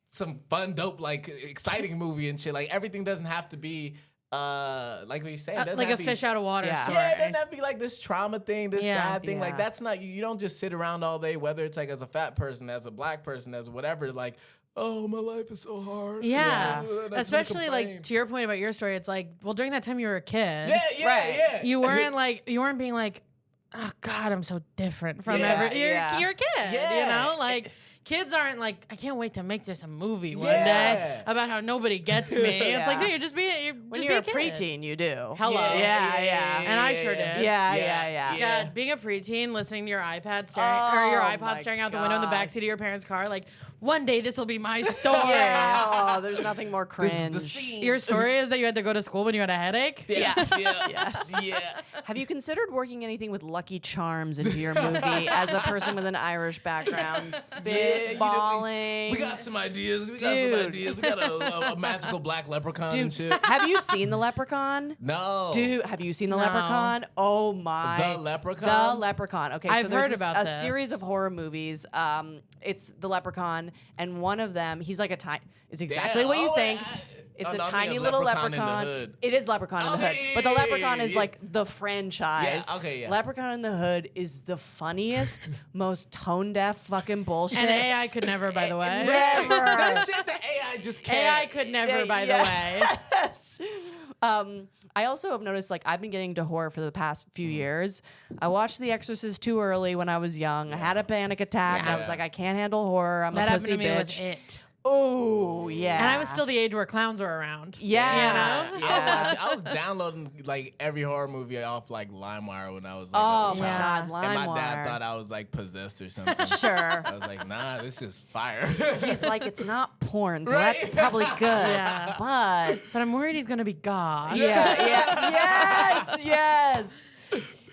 [SPEAKER 3] some fun, dope, like exciting movie and shit. Like everything doesn't have to be like what you say,
[SPEAKER 2] like a fish out of water story.
[SPEAKER 3] Yeah, it doesn't have to be like this trauma thing, this sad thing. Like that's not you don't just sit around all day, whether it's like as a fat person, as a black person, as whatever, like, oh, my life is so hard.
[SPEAKER 2] Yeah. Especially like to your point about your story, it's like, well, during that time you were a kid.
[SPEAKER 3] Yeah.
[SPEAKER 2] You weren't being like, oh God, I'm so different from you're a kid. You know? Like kids aren't like, I can't wait to make this a movie one day about how nobody gets me. It's like, no, you're just being
[SPEAKER 1] when you're a preteen, you do.
[SPEAKER 2] Hello.
[SPEAKER 1] Yeah.
[SPEAKER 2] And I sure did.
[SPEAKER 1] Yeah.
[SPEAKER 2] God, being a preteen, listening to your iPad staring or your iPod staring out the window in the backseat of your parents' car, like one day this will be my story.
[SPEAKER 1] There's nothing more cringe.
[SPEAKER 3] This is the scene.
[SPEAKER 2] Your story is that you had to go to school when you had a headache?
[SPEAKER 1] Yes. Have you considered working anything with Lucky Charms into your movie as a person with an Irish background? Spitballing.
[SPEAKER 3] We got some ideas. We got a magical black leprechaun and shit.
[SPEAKER 1] Have you seen The Leprechaun?
[SPEAKER 3] No.
[SPEAKER 1] Dude, have you seen The Leprechaun? Oh my.
[SPEAKER 3] The Leprechaun?
[SPEAKER 1] The Leprechaun. Okay,
[SPEAKER 2] I've
[SPEAKER 1] so there's
[SPEAKER 2] heard about
[SPEAKER 1] a
[SPEAKER 2] this.
[SPEAKER 1] series of horror movies. It's The Leprechaun, and one of them, he's like a tiny. It's exactly what you think. It's a tiny little leprechaun. It is Leprechaun in the Hood. But the Leprechaun is like the franchise. Leprechaun in the Hood is the funniest, most tone-deaf fucking bullshit.
[SPEAKER 2] And AI could never, by the way.
[SPEAKER 1] Never.
[SPEAKER 3] That shit that AI just can't.
[SPEAKER 2] AI could never, by the way.
[SPEAKER 1] Yes. I also have noticed, like, I've been getting into horror for the past few years. I watched The Exorcist too early when I was young. I had a panic attack. I was like, I can't handle horror. I'm a pussy bitch.
[SPEAKER 2] That happened to me with It.
[SPEAKER 1] Oh, yeah.
[SPEAKER 2] And I was still the age where clowns were around.
[SPEAKER 1] Yeah.
[SPEAKER 2] You know?
[SPEAKER 3] I was downloading like every horror movie off like LimeWire when I was like
[SPEAKER 1] Oh
[SPEAKER 3] a
[SPEAKER 1] my
[SPEAKER 3] child.
[SPEAKER 1] God,
[SPEAKER 3] And my
[SPEAKER 1] LimeWire.
[SPEAKER 3] dad thought I was like possessed or something.
[SPEAKER 1] Sure.
[SPEAKER 3] I was like, nah, this is fire.
[SPEAKER 1] He's like, it's not porn, so
[SPEAKER 3] Right?
[SPEAKER 1] that's probably good.
[SPEAKER 2] Yeah.
[SPEAKER 1] But
[SPEAKER 2] I'm worried he's going to be God.
[SPEAKER 1] yes.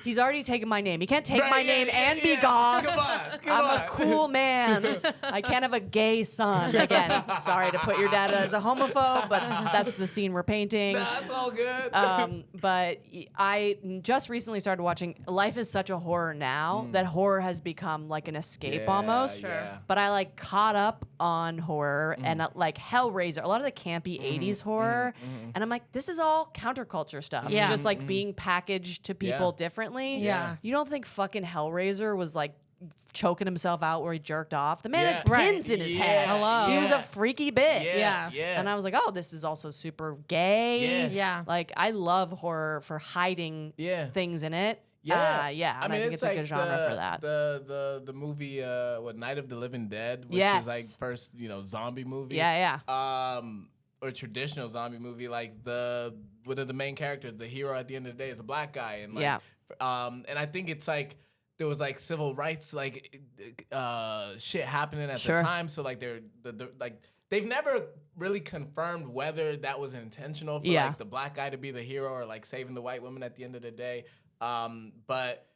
[SPEAKER 1] He's already taken my name. He can't take my name and be goth.
[SPEAKER 3] Come on.
[SPEAKER 1] I'm a cool man. I can't have a gay son. Again, sorry to put your dad as a homophobe, but that's the scene we're painting.
[SPEAKER 3] That's all good.
[SPEAKER 1] But I just recently started watching. Life is such a horror now that horror has become like an escape almost.
[SPEAKER 3] yeah.
[SPEAKER 1] But I like caught up on horror and like Hellraiser, a lot of the campy 80s horror. And I'm like, this is all counterculture stuff.
[SPEAKER 2] Yeah.
[SPEAKER 1] Just like being packaged to people differently.
[SPEAKER 2] Yeah.
[SPEAKER 1] You don't think fucking Hellraiser was like choking himself out where he jerked off? The man
[SPEAKER 3] Yeah.
[SPEAKER 1] had pins in his head.
[SPEAKER 2] Hello.
[SPEAKER 1] He was a freaky bitch.
[SPEAKER 2] Yeah.
[SPEAKER 1] And I was like, oh, this is also super gay.
[SPEAKER 2] Yeah.
[SPEAKER 1] Like, I love horror for hiding things in it.
[SPEAKER 3] Yeah,
[SPEAKER 1] and I think it's like a good genre for that.
[SPEAKER 3] The movie, Night of the Living Dead, which
[SPEAKER 1] Yes.
[SPEAKER 3] is like first zombie movie.
[SPEAKER 1] Yeah.
[SPEAKER 3] Or traditional zombie movie, like one of the main characters, the hero at the end of the day is a black guy, and like, and I think it's like there was like civil rights like shit happening at the time, so like they're like. They've never really confirmed whether that was intentional for like the black guy to be the hero or like saving the white woman at the end of the day. But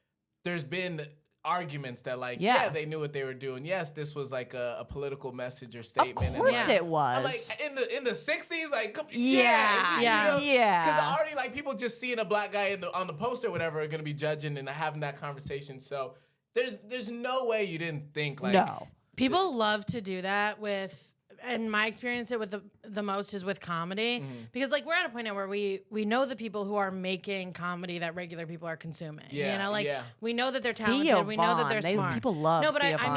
[SPEAKER 3] there's been arguments that like they knew what they were doing. Yes, this was like a political message or statement.
[SPEAKER 1] Of course
[SPEAKER 3] and,
[SPEAKER 1] it was.
[SPEAKER 3] like in the 60s, like
[SPEAKER 1] Yeah.
[SPEAKER 3] Because already like people just seeing a black guy on the poster or whatever are gonna be judging and having that conversation. So there's no way you didn't think like
[SPEAKER 1] No.
[SPEAKER 2] People love to do that with, and my experience with the most is with comedy, because like we're at a point now where we know the people who are making comedy that regular people are consuming.
[SPEAKER 3] Yeah,
[SPEAKER 2] you know, like
[SPEAKER 3] yeah.
[SPEAKER 2] we know that they're talented,
[SPEAKER 1] Theo
[SPEAKER 2] we know that they're
[SPEAKER 1] Von.
[SPEAKER 2] smart.
[SPEAKER 1] People love
[SPEAKER 2] No, but
[SPEAKER 1] Theo
[SPEAKER 2] I
[SPEAKER 1] Von.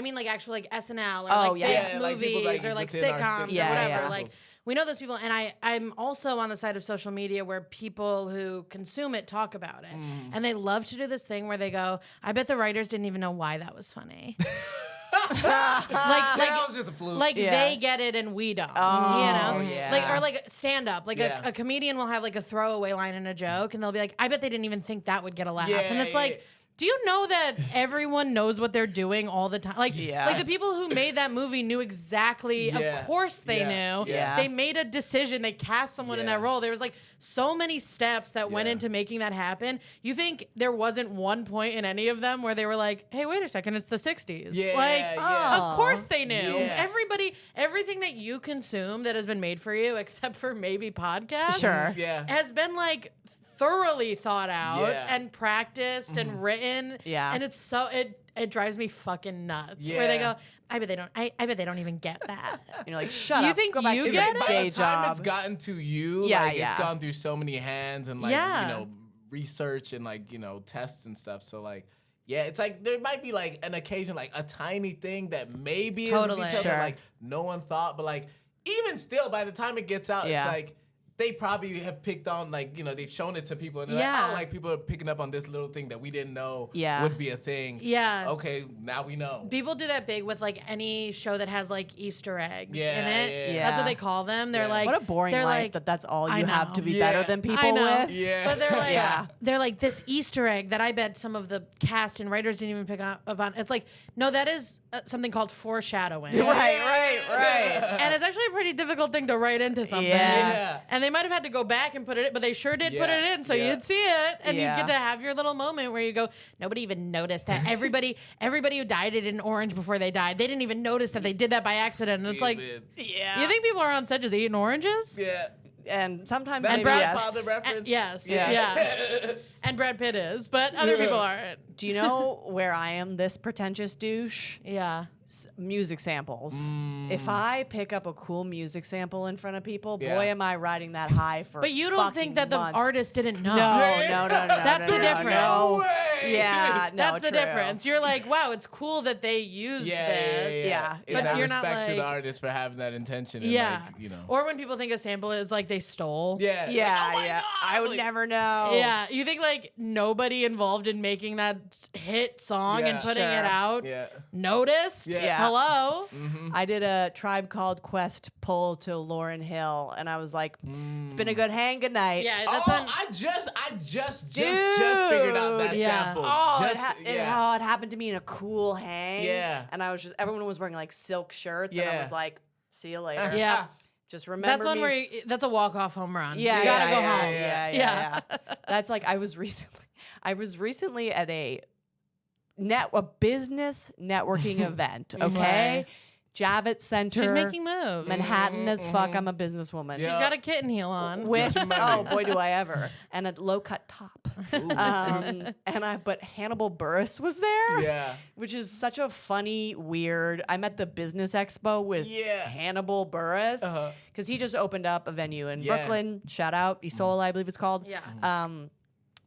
[SPEAKER 2] mean like actual like SNL or
[SPEAKER 1] Oh,
[SPEAKER 2] like
[SPEAKER 1] yeah.
[SPEAKER 2] big
[SPEAKER 3] Yeah, like
[SPEAKER 2] movies
[SPEAKER 3] people like
[SPEAKER 2] or like
[SPEAKER 3] within our
[SPEAKER 2] sitcoms
[SPEAKER 3] circles.
[SPEAKER 2] or whatever.
[SPEAKER 1] Yeah.
[SPEAKER 2] Like we know those people, and I'm also on the side of social media where people who consume it talk about it, and they love to do this thing where they go, "I bet the writers didn't even know why that was funny."
[SPEAKER 3] that was just a fluke.
[SPEAKER 2] Like they get it and we don't.
[SPEAKER 1] yeah.
[SPEAKER 2] Like or like stand up. Like a comedian will have like a throwaway line in a joke and they'll be like, I bet they didn't even think that would get a laugh.
[SPEAKER 3] Yeah,
[SPEAKER 2] and it's
[SPEAKER 3] yeah,
[SPEAKER 2] like Do you know that everyone knows what they're doing all the time? Like the people who made that movie knew exactly.
[SPEAKER 3] Yeah.
[SPEAKER 2] Of course they knew.
[SPEAKER 3] Yeah.
[SPEAKER 2] They made a decision. They cast someone in that role. There was like so many steps that went into making that happen. You think there wasn't one point in any of them where they were like, "Hey, wait a second, it's the '60s." Of course they knew.
[SPEAKER 3] Yeah.
[SPEAKER 2] Everything that you consume that has been made for you, except for maybe podcasts, has been like thoroughly thought out and practiced and written.
[SPEAKER 1] Yeah.
[SPEAKER 2] And it's so it drives me fucking nuts. Where they go, I bet they don't even get that.
[SPEAKER 1] You're like, shut
[SPEAKER 2] You
[SPEAKER 1] up.
[SPEAKER 2] think
[SPEAKER 1] Go back
[SPEAKER 2] you
[SPEAKER 1] to
[SPEAKER 2] get
[SPEAKER 1] your
[SPEAKER 2] it?
[SPEAKER 3] By
[SPEAKER 1] day
[SPEAKER 3] the time
[SPEAKER 1] job.
[SPEAKER 3] it's gotten to you,
[SPEAKER 1] Yeah,
[SPEAKER 3] like
[SPEAKER 1] yeah.
[SPEAKER 3] it's gone through so many hands and like
[SPEAKER 2] Yeah.
[SPEAKER 3] you know research and like you know tests and stuff. So like it's like there might be like an occasion like a tiny thing that maybe is a
[SPEAKER 2] Totally.
[SPEAKER 3] detail
[SPEAKER 1] Sure.
[SPEAKER 3] that like no one thought, but like even still by the time it gets out, it's like they probably have picked on like you know they've shown it to people and they're like, oh, like people are picking up on this little thing that we didn't know would be a thing.
[SPEAKER 2] Yeah.
[SPEAKER 3] Okay, now we know.
[SPEAKER 2] People do that big with like any show that has like Easter eggs in
[SPEAKER 3] Yeah,
[SPEAKER 2] it.
[SPEAKER 3] yeah.
[SPEAKER 2] That's what they call them. They're like,
[SPEAKER 1] What a boring
[SPEAKER 2] they're
[SPEAKER 1] life
[SPEAKER 2] like,
[SPEAKER 1] that's all
[SPEAKER 2] I
[SPEAKER 1] you have
[SPEAKER 2] know.
[SPEAKER 1] to be
[SPEAKER 3] Yeah.
[SPEAKER 1] better than people
[SPEAKER 2] I know.
[SPEAKER 1] with.
[SPEAKER 3] Yeah.
[SPEAKER 2] But they're like,
[SPEAKER 1] Yeah.
[SPEAKER 2] they're like this Easter egg that I bet some of the cast and writers didn't even pick up on. It's like, no, that is something called foreshadowing.
[SPEAKER 1] Right.
[SPEAKER 2] And it's actually a pretty difficult thing to write into something.
[SPEAKER 3] Yeah.
[SPEAKER 2] And they might have had to go back and put it in, but they sure did put
[SPEAKER 3] Yeah.
[SPEAKER 2] it in, so
[SPEAKER 3] Yeah.
[SPEAKER 2] you'd see it, and
[SPEAKER 1] Yeah.
[SPEAKER 2] you'd get to have your little moment where you go, nobody even noticed that. Everybody who dyed it in orange before they died, they didn't even notice that they did that by accident. And it's like,
[SPEAKER 3] Stupid.
[SPEAKER 1] Yeah.
[SPEAKER 2] you think people are on set just eating oranges?
[SPEAKER 3] Yeah.
[SPEAKER 1] And sometimes
[SPEAKER 3] That
[SPEAKER 1] maybe
[SPEAKER 3] Godfather
[SPEAKER 1] yes.
[SPEAKER 3] reference.
[SPEAKER 2] Yes.
[SPEAKER 1] Yeah.
[SPEAKER 2] Yeah. And Brad Pitt is, but other people aren't.
[SPEAKER 1] Do you know where I am this pretentious douche?
[SPEAKER 2] Yeah.
[SPEAKER 1] Music samples.
[SPEAKER 3] Mm.
[SPEAKER 1] If I pick up a cool music sample in front of people,
[SPEAKER 3] Yeah.
[SPEAKER 1] boy, am I riding that high for
[SPEAKER 2] But you don't
[SPEAKER 1] fucking
[SPEAKER 2] think that the
[SPEAKER 1] months.
[SPEAKER 2] artist didn't know.
[SPEAKER 1] No.
[SPEAKER 2] That's the difference.
[SPEAKER 1] No.
[SPEAKER 3] way.
[SPEAKER 1] Yeah, no,
[SPEAKER 2] That's the
[SPEAKER 1] true.
[SPEAKER 2] difference. You're like, wow, it's cool that they used this.
[SPEAKER 1] Yeah.
[SPEAKER 3] It's
[SPEAKER 2] But
[SPEAKER 3] a
[SPEAKER 2] you're not
[SPEAKER 3] respect to the
[SPEAKER 2] like-
[SPEAKER 3] artist for having that intention. And
[SPEAKER 2] Yeah.
[SPEAKER 3] like, you know.
[SPEAKER 2] Or when people think a sample is like they stole.
[SPEAKER 3] Yeah.
[SPEAKER 1] Yeah,
[SPEAKER 3] Like, oh my
[SPEAKER 1] yeah.
[SPEAKER 3] God,
[SPEAKER 1] I would
[SPEAKER 3] like-
[SPEAKER 1] never know.
[SPEAKER 2] Yeah. You think like nobody involved in making that hit song
[SPEAKER 3] Yeah.
[SPEAKER 2] and putting
[SPEAKER 1] Sure.
[SPEAKER 2] it out
[SPEAKER 3] Yeah.
[SPEAKER 2] noticed?
[SPEAKER 3] Yeah.
[SPEAKER 2] Hello?
[SPEAKER 1] I did a Tribe Called Quest pull to Lauryn Hill, and I was like, "It's been a good hang. Good night."
[SPEAKER 2] Yeah, that's
[SPEAKER 3] Oh,
[SPEAKER 2] when
[SPEAKER 3] I just figured out that
[SPEAKER 2] Yeah.
[SPEAKER 3] sample.
[SPEAKER 1] Oh,
[SPEAKER 3] Just,
[SPEAKER 1] it happened to me in a cool hang.
[SPEAKER 3] Yeah.
[SPEAKER 1] And I was just, everyone was wearing like silk shirts, and I
[SPEAKER 3] Yeah.
[SPEAKER 1] was like, "See you later."
[SPEAKER 2] Yeah.
[SPEAKER 1] Just remember
[SPEAKER 2] That's one
[SPEAKER 1] me.
[SPEAKER 2] where that's a walk-off home run.
[SPEAKER 1] Yeah,
[SPEAKER 2] You gotta
[SPEAKER 1] yeah,
[SPEAKER 2] go
[SPEAKER 1] yeah,
[SPEAKER 2] home.
[SPEAKER 1] Yeah. That's like I was recently at a business networking event. Okay, Javits Center.
[SPEAKER 2] She's making moves.
[SPEAKER 1] Manhattan as fuck. I'm a businesswoman.
[SPEAKER 2] She's got a kitten heel on.
[SPEAKER 1] With
[SPEAKER 3] Get your money.
[SPEAKER 1] oh boy do I ever, and a low cut top. But Hannibal Buress was there.
[SPEAKER 3] Yeah.
[SPEAKER 1] Which is such a funny, weird. I'm at the business expo with Hannibal Buress because he just opened up a venue in Brooklyn. Shout out Isola, I believe it's called.
[SPEAKER 2] Yeah.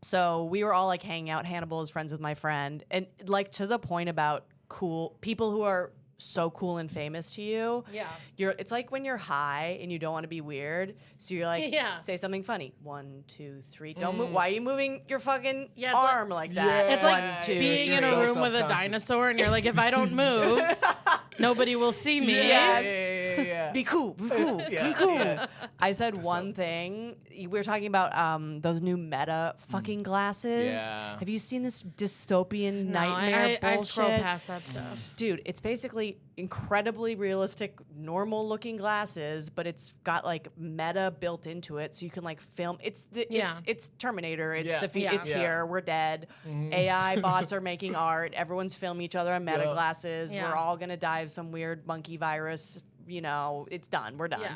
[SPEAKER 1] So we were all like hanging out. Hannibal is friends with my friend, and like to the point about cool people who are so cool and famous to you.
[SPEAKER 2] Yeah.
[SPEAKER 1] It's like when you're high and you don't want to be weird, so you're like,
[SPEAKER 2] Yeah.
[SPEAKER 1] say something funny. 1, 2, 3. Don't move. Why are you moving your fucking
[SPEAKER 2] Yeah, it's
[SPEAKER 1] arm like that?
[SPEAKER 2] It's like being in a
[SPEAKER 3] So
[SPEAKER 2] room with a
[SPEAKER 3] self-conscious.
[SPEAKER 2] dinosaur and you're like, if I don't move, nobody will see me.
[SPEAKER 3] Yeah.
[SPEAKER 1] Be cool. Be cool.
[SPEAKER 3] Yeah.
[SPEAKER 1] Be cool. I said one thing. We were talking about those new Meta fucking glasses.
[SPEAKER 3] Yeah.
[SPEAKER 1] Have you seen this dystopian
[SPEAKER 2] No,
[SPEAKER 1] nightmare
[SPEAKER 2] I
[SPEAKER 1] bullshit?
[SPEAKER 2] scroll past that stuff.
[SPEAKER 1] Dude, it's basically incredibly realistic, normal looking glasses, but it's got like Meta built into it, so you can like film. It's Terminator. It's
[SPEAKER 3] Yeah.
[SPEAKER 1] it's
[SPEAKER 3] Yeah.
[SPEAKER 1] here. We're dead. AI bots are making art. Everyone's filming each other on Meta
[SPEAKER 3] Yeah.
[SPEAKER 1] glasses.
[SPEAKER 2] Yeah.
[SPEAKER 1] We're all gonna die of some weird monkey virus. You know, it's done. We're done.
[SPEAKER 2] Yeah.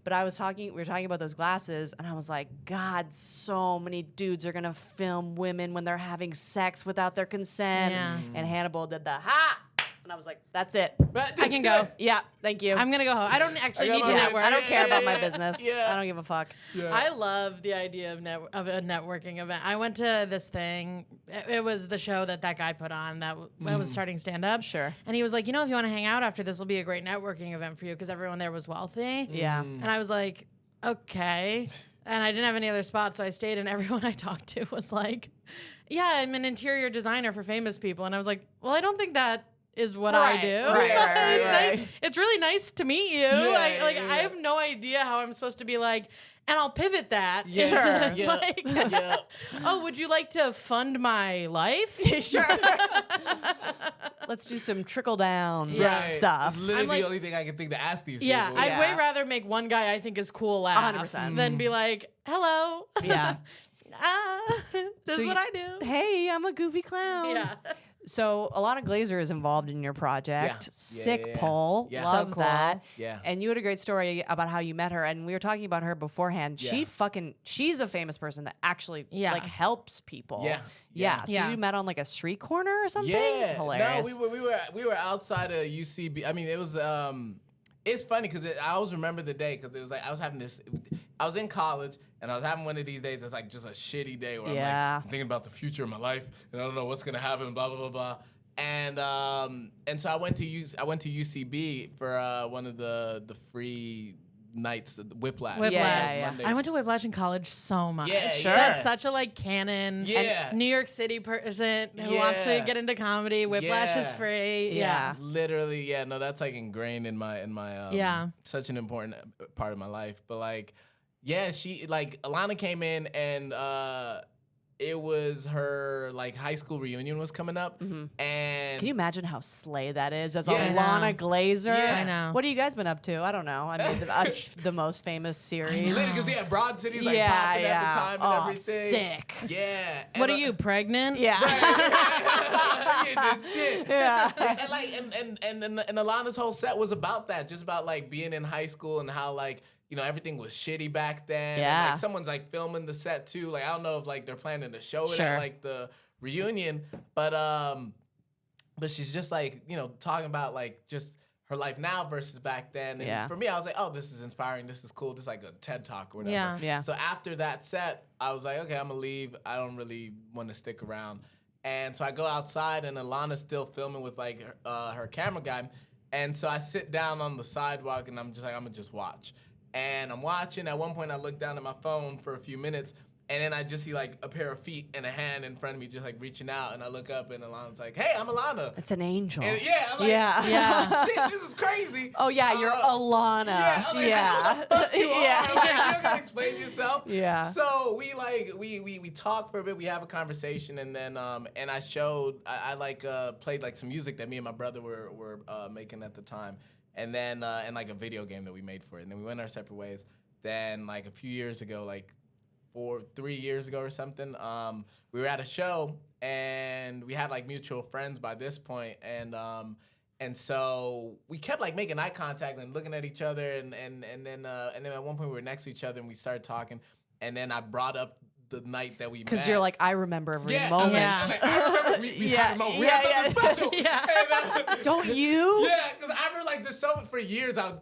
[SPEAKER 1] But we were talking about those glasses, and I was like, God, so many dudes are gonna film women when they're having sex without their consent.
[SPEAKER 2] Yeah.
[SPEAKER 1] And Hannibal did the ha, and I was like, that's it.
[SPEAKER 2] I can go.
[SPEAKER 1] Yeah, thank you.
[SPEAKER 2] I'm gonna go home. I don't actually need to
[SPEAKER 3] my-
[SPEAKER 2] network.
[SPEAKER 1] I don't care about my
[SPEAKER 3] Yeah.
[SPEAKER 1] business.
[SPEAKER 3] Yeah.
[SPEAKER 1] I don't give a fuck.
[SPEAKER 2] I love the idea of a networking event. I went to this thing. It was the show that guy put on that was starting stand up.
[SPEAKER 1] Sure.
[SPEAKER 2] And he was like, you know, if you want to hang out after this, will be a great networking event for you because everyone there was wealthy.
[SPEAKER 1] Yeah.
[SPEAKER 2] And I was like, okay. And I didn't have any other spots, so I stayed. And everyone I talked to was like, yeah, I'm an interior designer for famous people. And I was like, well, I don't think that is what I do.
[SPEAKER 1] Right.
[SPEAKER 2] It's really nice to meet you. I have no idea how I'm supposed to be like, and I'll pivot that. Into, oh, would you like to fund my life?
[SPEAKER 1] Sure. Let's do some trickle down stuff.
[SPEAKER 3] It's literally the only thing I can think to ask these people.
[SPEAKER 2] I'd way rather make one guy I think is cool laugh
[SPEAKER 1] 100%.
[SPEAKER 2] than be like, hello.
[SPEAKER 1] Yeah.
[SPEAKER 2] This is what I do.
[SPEAKER 1] Hey, I'm a goofy clown.
[SPEAKER 2] Yeah.
[SPEAKER 1] So Alana Glazer is involved in your project. Sick pull.
[SPEAKER 3] Yeah.
[SPEAKER 1] Love
[SPEAKER 2] So cool.
[SPEAKER 1] that.
[SPEAKER 3] Yeah.
[SPEAKER 1] And you had a great story about how you met her, and we were talking about her beforehand.
[SPEAKER 3] Yeah.
[SPEAKER 1] She's a famous person that actually like helps people.
[SPEAKER 3] Yeah.
[SPEAKER 1] So you met on like a street corner or something?
[SPEAKER 3] Yeah.
[SPEAKER 1] Hilarious.
[SPEAKER 3] No, we were outside of UCB. I mean, it was it's funny because I always remember the day because it was like I was in college and I was having one of these days that's like just a shitty day where I'm thinking about the future of my life and I don't know what's gonna happen, blah blah blah blah. And so I went to UCB for one of the free nights, Whiplash.
[SPEAKER 2] Yeah. I went to Whiplash in college so much.
[SPEAKER 3] Yeah,
[SPEAKER 1] Sure.
[SPEAKER 2] That's such a like canon.
[SPEAKER 3] Yeah.
[SPEAKER 2] New York City person who wants to get into comedy. Whiplash is free. Yeah.
[SPEAKER 3] Literally, no, that's like ingrained in my such an important part of my life. But like, she like Alana came in and it was her like high school reunion was coming up, and
[SPEAKER 1] can you imagine how slay that is as
[SPEAKER 3] Yeah.
[SPEAKER 1] Alana Glazer?
[SPEAKER 3] Yeah.
[SPEAKER 2] I know.
[SPEAKER 1] What have you guys been up to? I don't know. I mean, the most famous series.
[SPEAKER 3] because Broad City's like popping at the time and everything.
[SPEAKER 1] Sick.
[SPEAKER 3] Yeah.
[SPEAKER 2] What are you, pregnant?
[SPEAKER 1] Yeah.
[SPEAKER 3] Yeah, did shit.
[SPEAKER 1] Yeah.
[SPEAKER 3] And like and Alana's whole set was about that, just about like being in high school and how like everything was shitty back then.
[SPEAKER 1] Yeah.
[SPEAKER 3] And, like, someone's like filming the set too. Like I don't know if like they're planning to show it at like the reunion, but she's just like talking about like just her life now versus back then. And for me, I was like, oh, this is inspiring. This is cool. This is like a TED Talk or whatever.
[SPEAKER 1] Yeah.
[SPEAKER 3] So after that set, I was like, okay, I'm gonna leave. I don't really want to stick around. And so I go outside and Alana's still filming with like her camera guy. And so I sit down on the sidewalk and I'm just like, I'm gonna just watch. And I'm watching. At one point, I look down at my phone for a few minutes, and then I just see like a pair of feet and a hand in front of me, just like reaching out. And I look up, and Alana's like, "Hey, I'm Alana."
[SPEAKER 1] It's an angel.
[SPEAKER 3] And I'm like, shit, this is crazy.
[SPEAKER 1] Oh yeah, you're Alana.
[SPEAKER 3] Yeah. I'm like, I know who the fuck you are.
[SPEAKER 1] Yeah.
[SPEAKER 3] Like, you don't gotta explain yourself.
[SPEAKER 1] Yeah.
[SPEAKER 3] So we talk for a bit. We have a conversation, and then and I showed I played like some music that me and my brother were making at the time. And then, and like a video game that we made for it. And then we went our separate ways. Then like a few years ago, like 3 years ago or something, we were at a show and we had like mutual friends by this point. And so we kept like making eye contact and looking at each other. And then at one point we were next to each other and we started talking. And then I brought up the night that we met.
[SPEAKER 1] Because you're like, I remember every moment.
[SPEAKER 3] I remember we had a moment. We had something special. And,
[SPEAKER 1] Don't you?
[SPEAKER 3] Yeah, because I remember like there's so for years I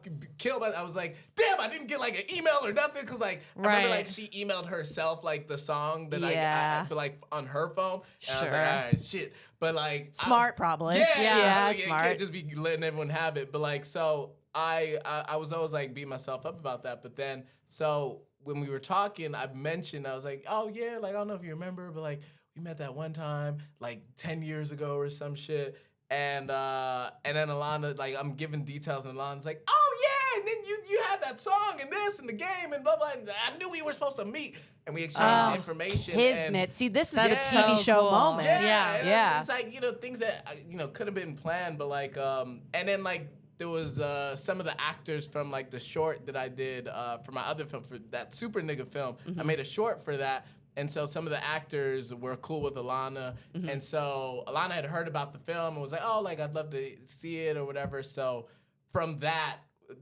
[SPEAKER 3] was like, damn, I didn't get like an email or nothing because like I remember like she emailed herself like the song that but like on her phone. And I was like, all right, shit. But like
[SPEAKER 1] smart probably.
[SPEAKER 3] Yeah, like,
[SPEAKER 1] smart.
[SPEAKER 3] It can't just be letting everyone have it. But like so I was always like beating myself up about that. But then so when we were talking, I was like, oh yeah, like I don't know if you remember, but like we met that one time like 10 years ago or some shit. And then Alana, like I'm giving details and Alana's like, oh yeah, and then you had that song and this and the game and blah blah. And I knew we were supposed to meet and we exchanged information.
[SPEAKER 1] Kismet. See, this is the
[SPEAKER 2] That's
[SPEAKER 1] TV
[SPEAKER 2] so
[SPEAKER 1] show
[SPEAKER 2] cool.
[SPEAKER 1] moment.
[SPEAKER 3] Yeah. It's like things that could have been planned, but like and then like. There was some of the actors from like the short that I did for my other film, for that Super Nigga film. I made a short for that. And so some of the actors were cool with Alana. And so Alana had heard about the film and was like, oh, like I'd love to see it or whatever. So from that,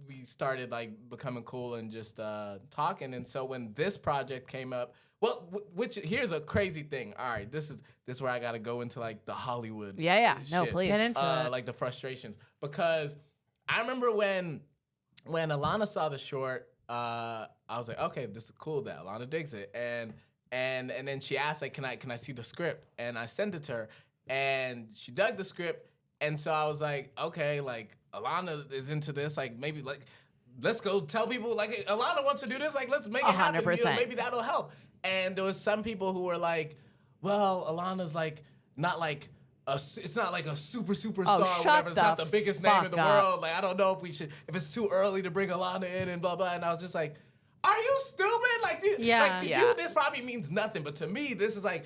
[SPEAKER 3] we started like becoming cool and just talking. And so when this project came up, well, which here's a crazy thing. All right, this is where I got to go into like the Hollywood.
[SPEAKER 1] Yeah. No,
[SPEAKER 3] shit.
[SPEAKER 1] please.
[SPEAKER 2] Get into it.
[SPEAKER 3] Like the frustrations, because I remember when Alana saw the short, I was like, okay, this is cool that Alana digs it, and then she asked like, can I see the script? And I sent it to her, and she dug the script, and so I was like, okay, like Alana is into this, like maybe like let's go tell people like Alana wants to do this, like let's make it happen.
[SPEAKER 1] 100%.
[SPEAKER 3] Maybe that'll help. And there was some people who were like, well, Alana's like not like it's not like a superstar
[SPEAKER 1] Oh,
[SPEAKER 3] or whatever. It's not the
[SPEAKER 1] shut
[SPEAKER 3] biggest
[SPEAKER 1] the
[SPEAKER 3] name in the
[SPEAKER 1] fuck up.
[SPEAKER 3] world. Like, I don't know if it's too early to bring Alana in and blah, blah. And I was just like, are you stupid? Like, to you, this probably means nothing. But to me, this is a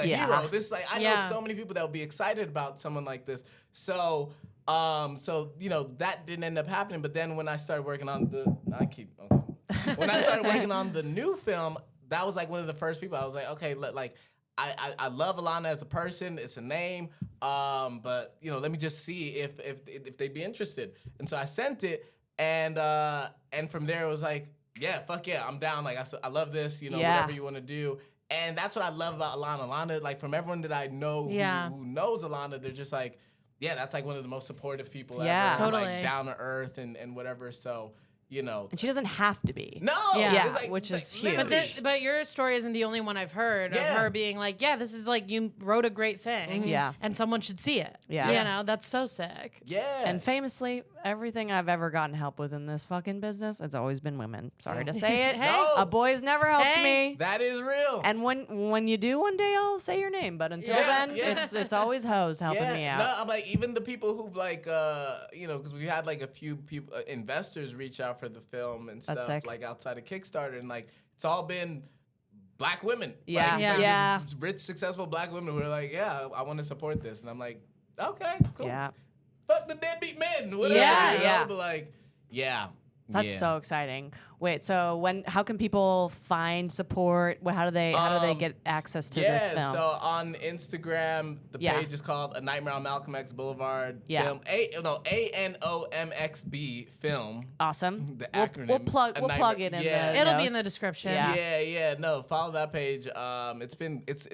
[SPEAKER 3] hero. This is like, I know so many people that would be excited about someone like this. So, that didn't end up happening. But then when I started working on when I started working on the new film, that was like one of the first people I was like, okay, I love Alana as a person. It's a name, but let me just see if they'd be interested. And so I sent it, and from there it was like, yeah, fuck yeah, I'm down. Like I love this, whatever you want to do. And that's what I love about Alana. Alana, like from everyone that I know who knows Alana, they're just like, yeah, that's like one of the most supportive people ever.
[SPEAKER 2] Totally.
[SPEAKER 3] Like down to earth and whatever. So.
[SPEAKER 1] And she doesn't have to be.
[SPEAKER 3] No,
[SPEAKER 1] which is huge.
[SPEAKER 2] But your story isn't the only one I've heard of her being like, yeah, this is like you wrote a great thing, and someone should see it. Yeah, that's so sick.
[SPEAKER 3] Yeah,
[SPEAKER 1] and famously, everything I've ever gotten help with in this fucking business, it's always been women. Sorry to say it. A boy's never helped me.
[SPEAKER 3] That is real.
[SPEAKER 1] And when you do one day, I'll say your name. But until then, it's always hoes helping me out.
[SPEAKER 3] No, I'm like even the people who like because we had like a few people investors reach out for the film and stuff like outside of Kickstarter, and like it's all been black women. Just rich, successful black women who are like, I want to support this, and I'm like, okay, cool.
[SPEAKER 1] Yeah.
[SPEAKER 3] Fuck the deadbeat men. Whatever. But like,
[SPEAKER 1] That's so exciting. Wait, so how can people find support? How do they get access to this film?
[SPEAKER 3] So on Instagram, the page is called A Nightmare on Malcolm X Boulevard Film. ANOMXB Film.
[SPEAKER 1] Awesome.
[SPEAKER 3] The acronym.
[SPEAKER 1] We'll plug it in the
[SPEAKER 2] It'll
[SPEAKER 1] notes.
[SPEAKER 2] be in the description.
[SPEAKER 3] No, follow that page. And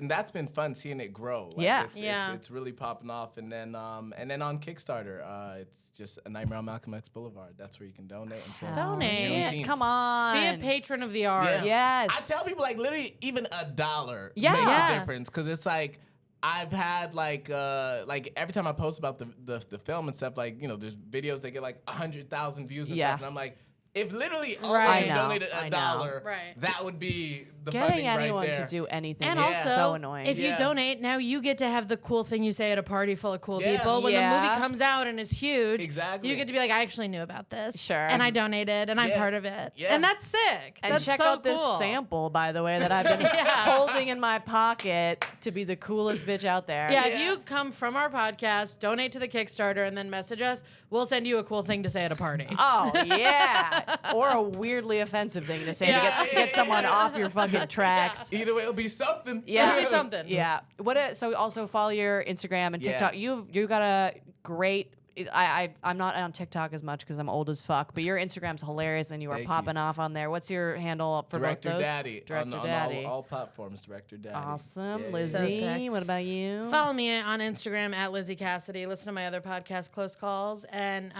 [SPEAKER 3] that's been fun seeing it grow. Like, it's really popping off. And then on Kickstarter, it's just A Nightmare on Malcolm X Boulevard. That's where you can donate until Juneteenth.
[SPEAKER 1] Come on.
[SPEAKER 2] Be a patron of the arts.
[SPEAKER 1] Yes.
[SPEAKER 3] I tell people like literally even $1 makes a difference, because it's like I've had like every time I post about the film and stuff, like there's videos that get like 100,000 views and stuff, and I'm like, if literally all donated $1, that would be the
[SPEAKER 1] getting
[SPEAKER 3] funding
[SPEAKER 1] anyone
[SPEAKER 3] right there.
[SPEAKER 1] to do anything
[SPEAKER 2] And
[SPEAKER 1] is
[SPEAKER 2] also,
[SPEAKER 1] so annoying.
[SPEAKER 2] if you donate, now you get to have the cool thing you say at a party full of cool people. When the movie comes out and is huge, you get to be like, I actually knew about this.
[SPEAKER 1] Sure.
[SPEAKER 2] And I donated, and I'm part of it. And that's sick.
[SPEAKER 1] And
[SPEAKER 2] that's
[SPEAKER 1] check
[SPEAKER 2] so
[SPEAKER 1] out
[SPEAKER 2] cool.
[SPEAKER 1] this sample, by the way, that I've been holding in my pocket to be the coolest bitch out there.
[SPEAKER 2] Yeah, if you come from our podcast, donate to the Kickstarter, and then message us, we'll send you a cool thing to say at a party.
[SPEAKER 1] Oh, yeah. Or a weirdly offensive thing to say to get someone off your fucking tracks.
[SPEAKER 3] Either way, it'll be something.
[SPEAKER 1] Yeah.
[SPEAKER 2] It'll be something.
[SPEAKER 1] Yeah. So also follow your Instagram and TikTok. You got a great... I'm not on TikTok as much because I'm old as fuck, but your Instagram's hilarious and you are popping off on there. What's your handle for
[SPEAKER 3] Director
[SPEAKER 1] both those?
[SPEAKER 3] Daddy.
[SPEAKER 1] Director
[SPEAKER 3] on
[SPEAKER 1] Daddy.
[SPEAKER 3] all platforms, Director Daddy.
[SPEAKER 1] Awesome.
[SPEAKER 3] Yeah,
[SPEAKER 1] Lizzie,
[SPEAKER 2] So sick.
[SPEAKER 1] what about you?
[SPEAKER 2] Follow me on Instagram at Lizzie Cassidy. Listen to my other podcast, Close Calls. And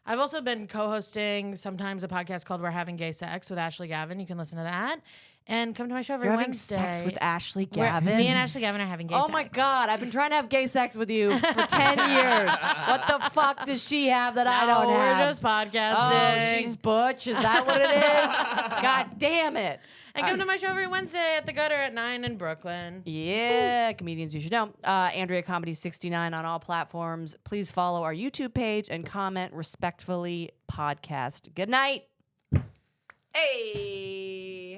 [SPEAKER 2] I've also been co-hosting sometimes a podcast called We're Having Gay Sex with Ashley Gavin. You can listen to that. And come to my show every
[SPEAKER 1] You're having
[SPEAKER 2] Wednesday.
[SPEAKER 1] sex with Ashley Gavin?
[SPEAKER 2] Me and Ashley Gavin are having gay sex.
[SPEAKER 1] Oh my God, I've been trying to have gay sex with you for 10 years. What the fuck does she have that I don't have?
[SPEAKER 2] We're just podcasting.
[SPEAKER 1] Oh, she's butch. Is that what it is? God damn it.
[SPEAKER 2] And come to my show every Wednesday at the Gutter at 9 in Brooklyn.
[SPEAKER 1] Yeah, comedians you should know. Andrea Comedy 69 on all platforms. Please follow our YouTube page and comment respectfully podcast. Good night. Hey.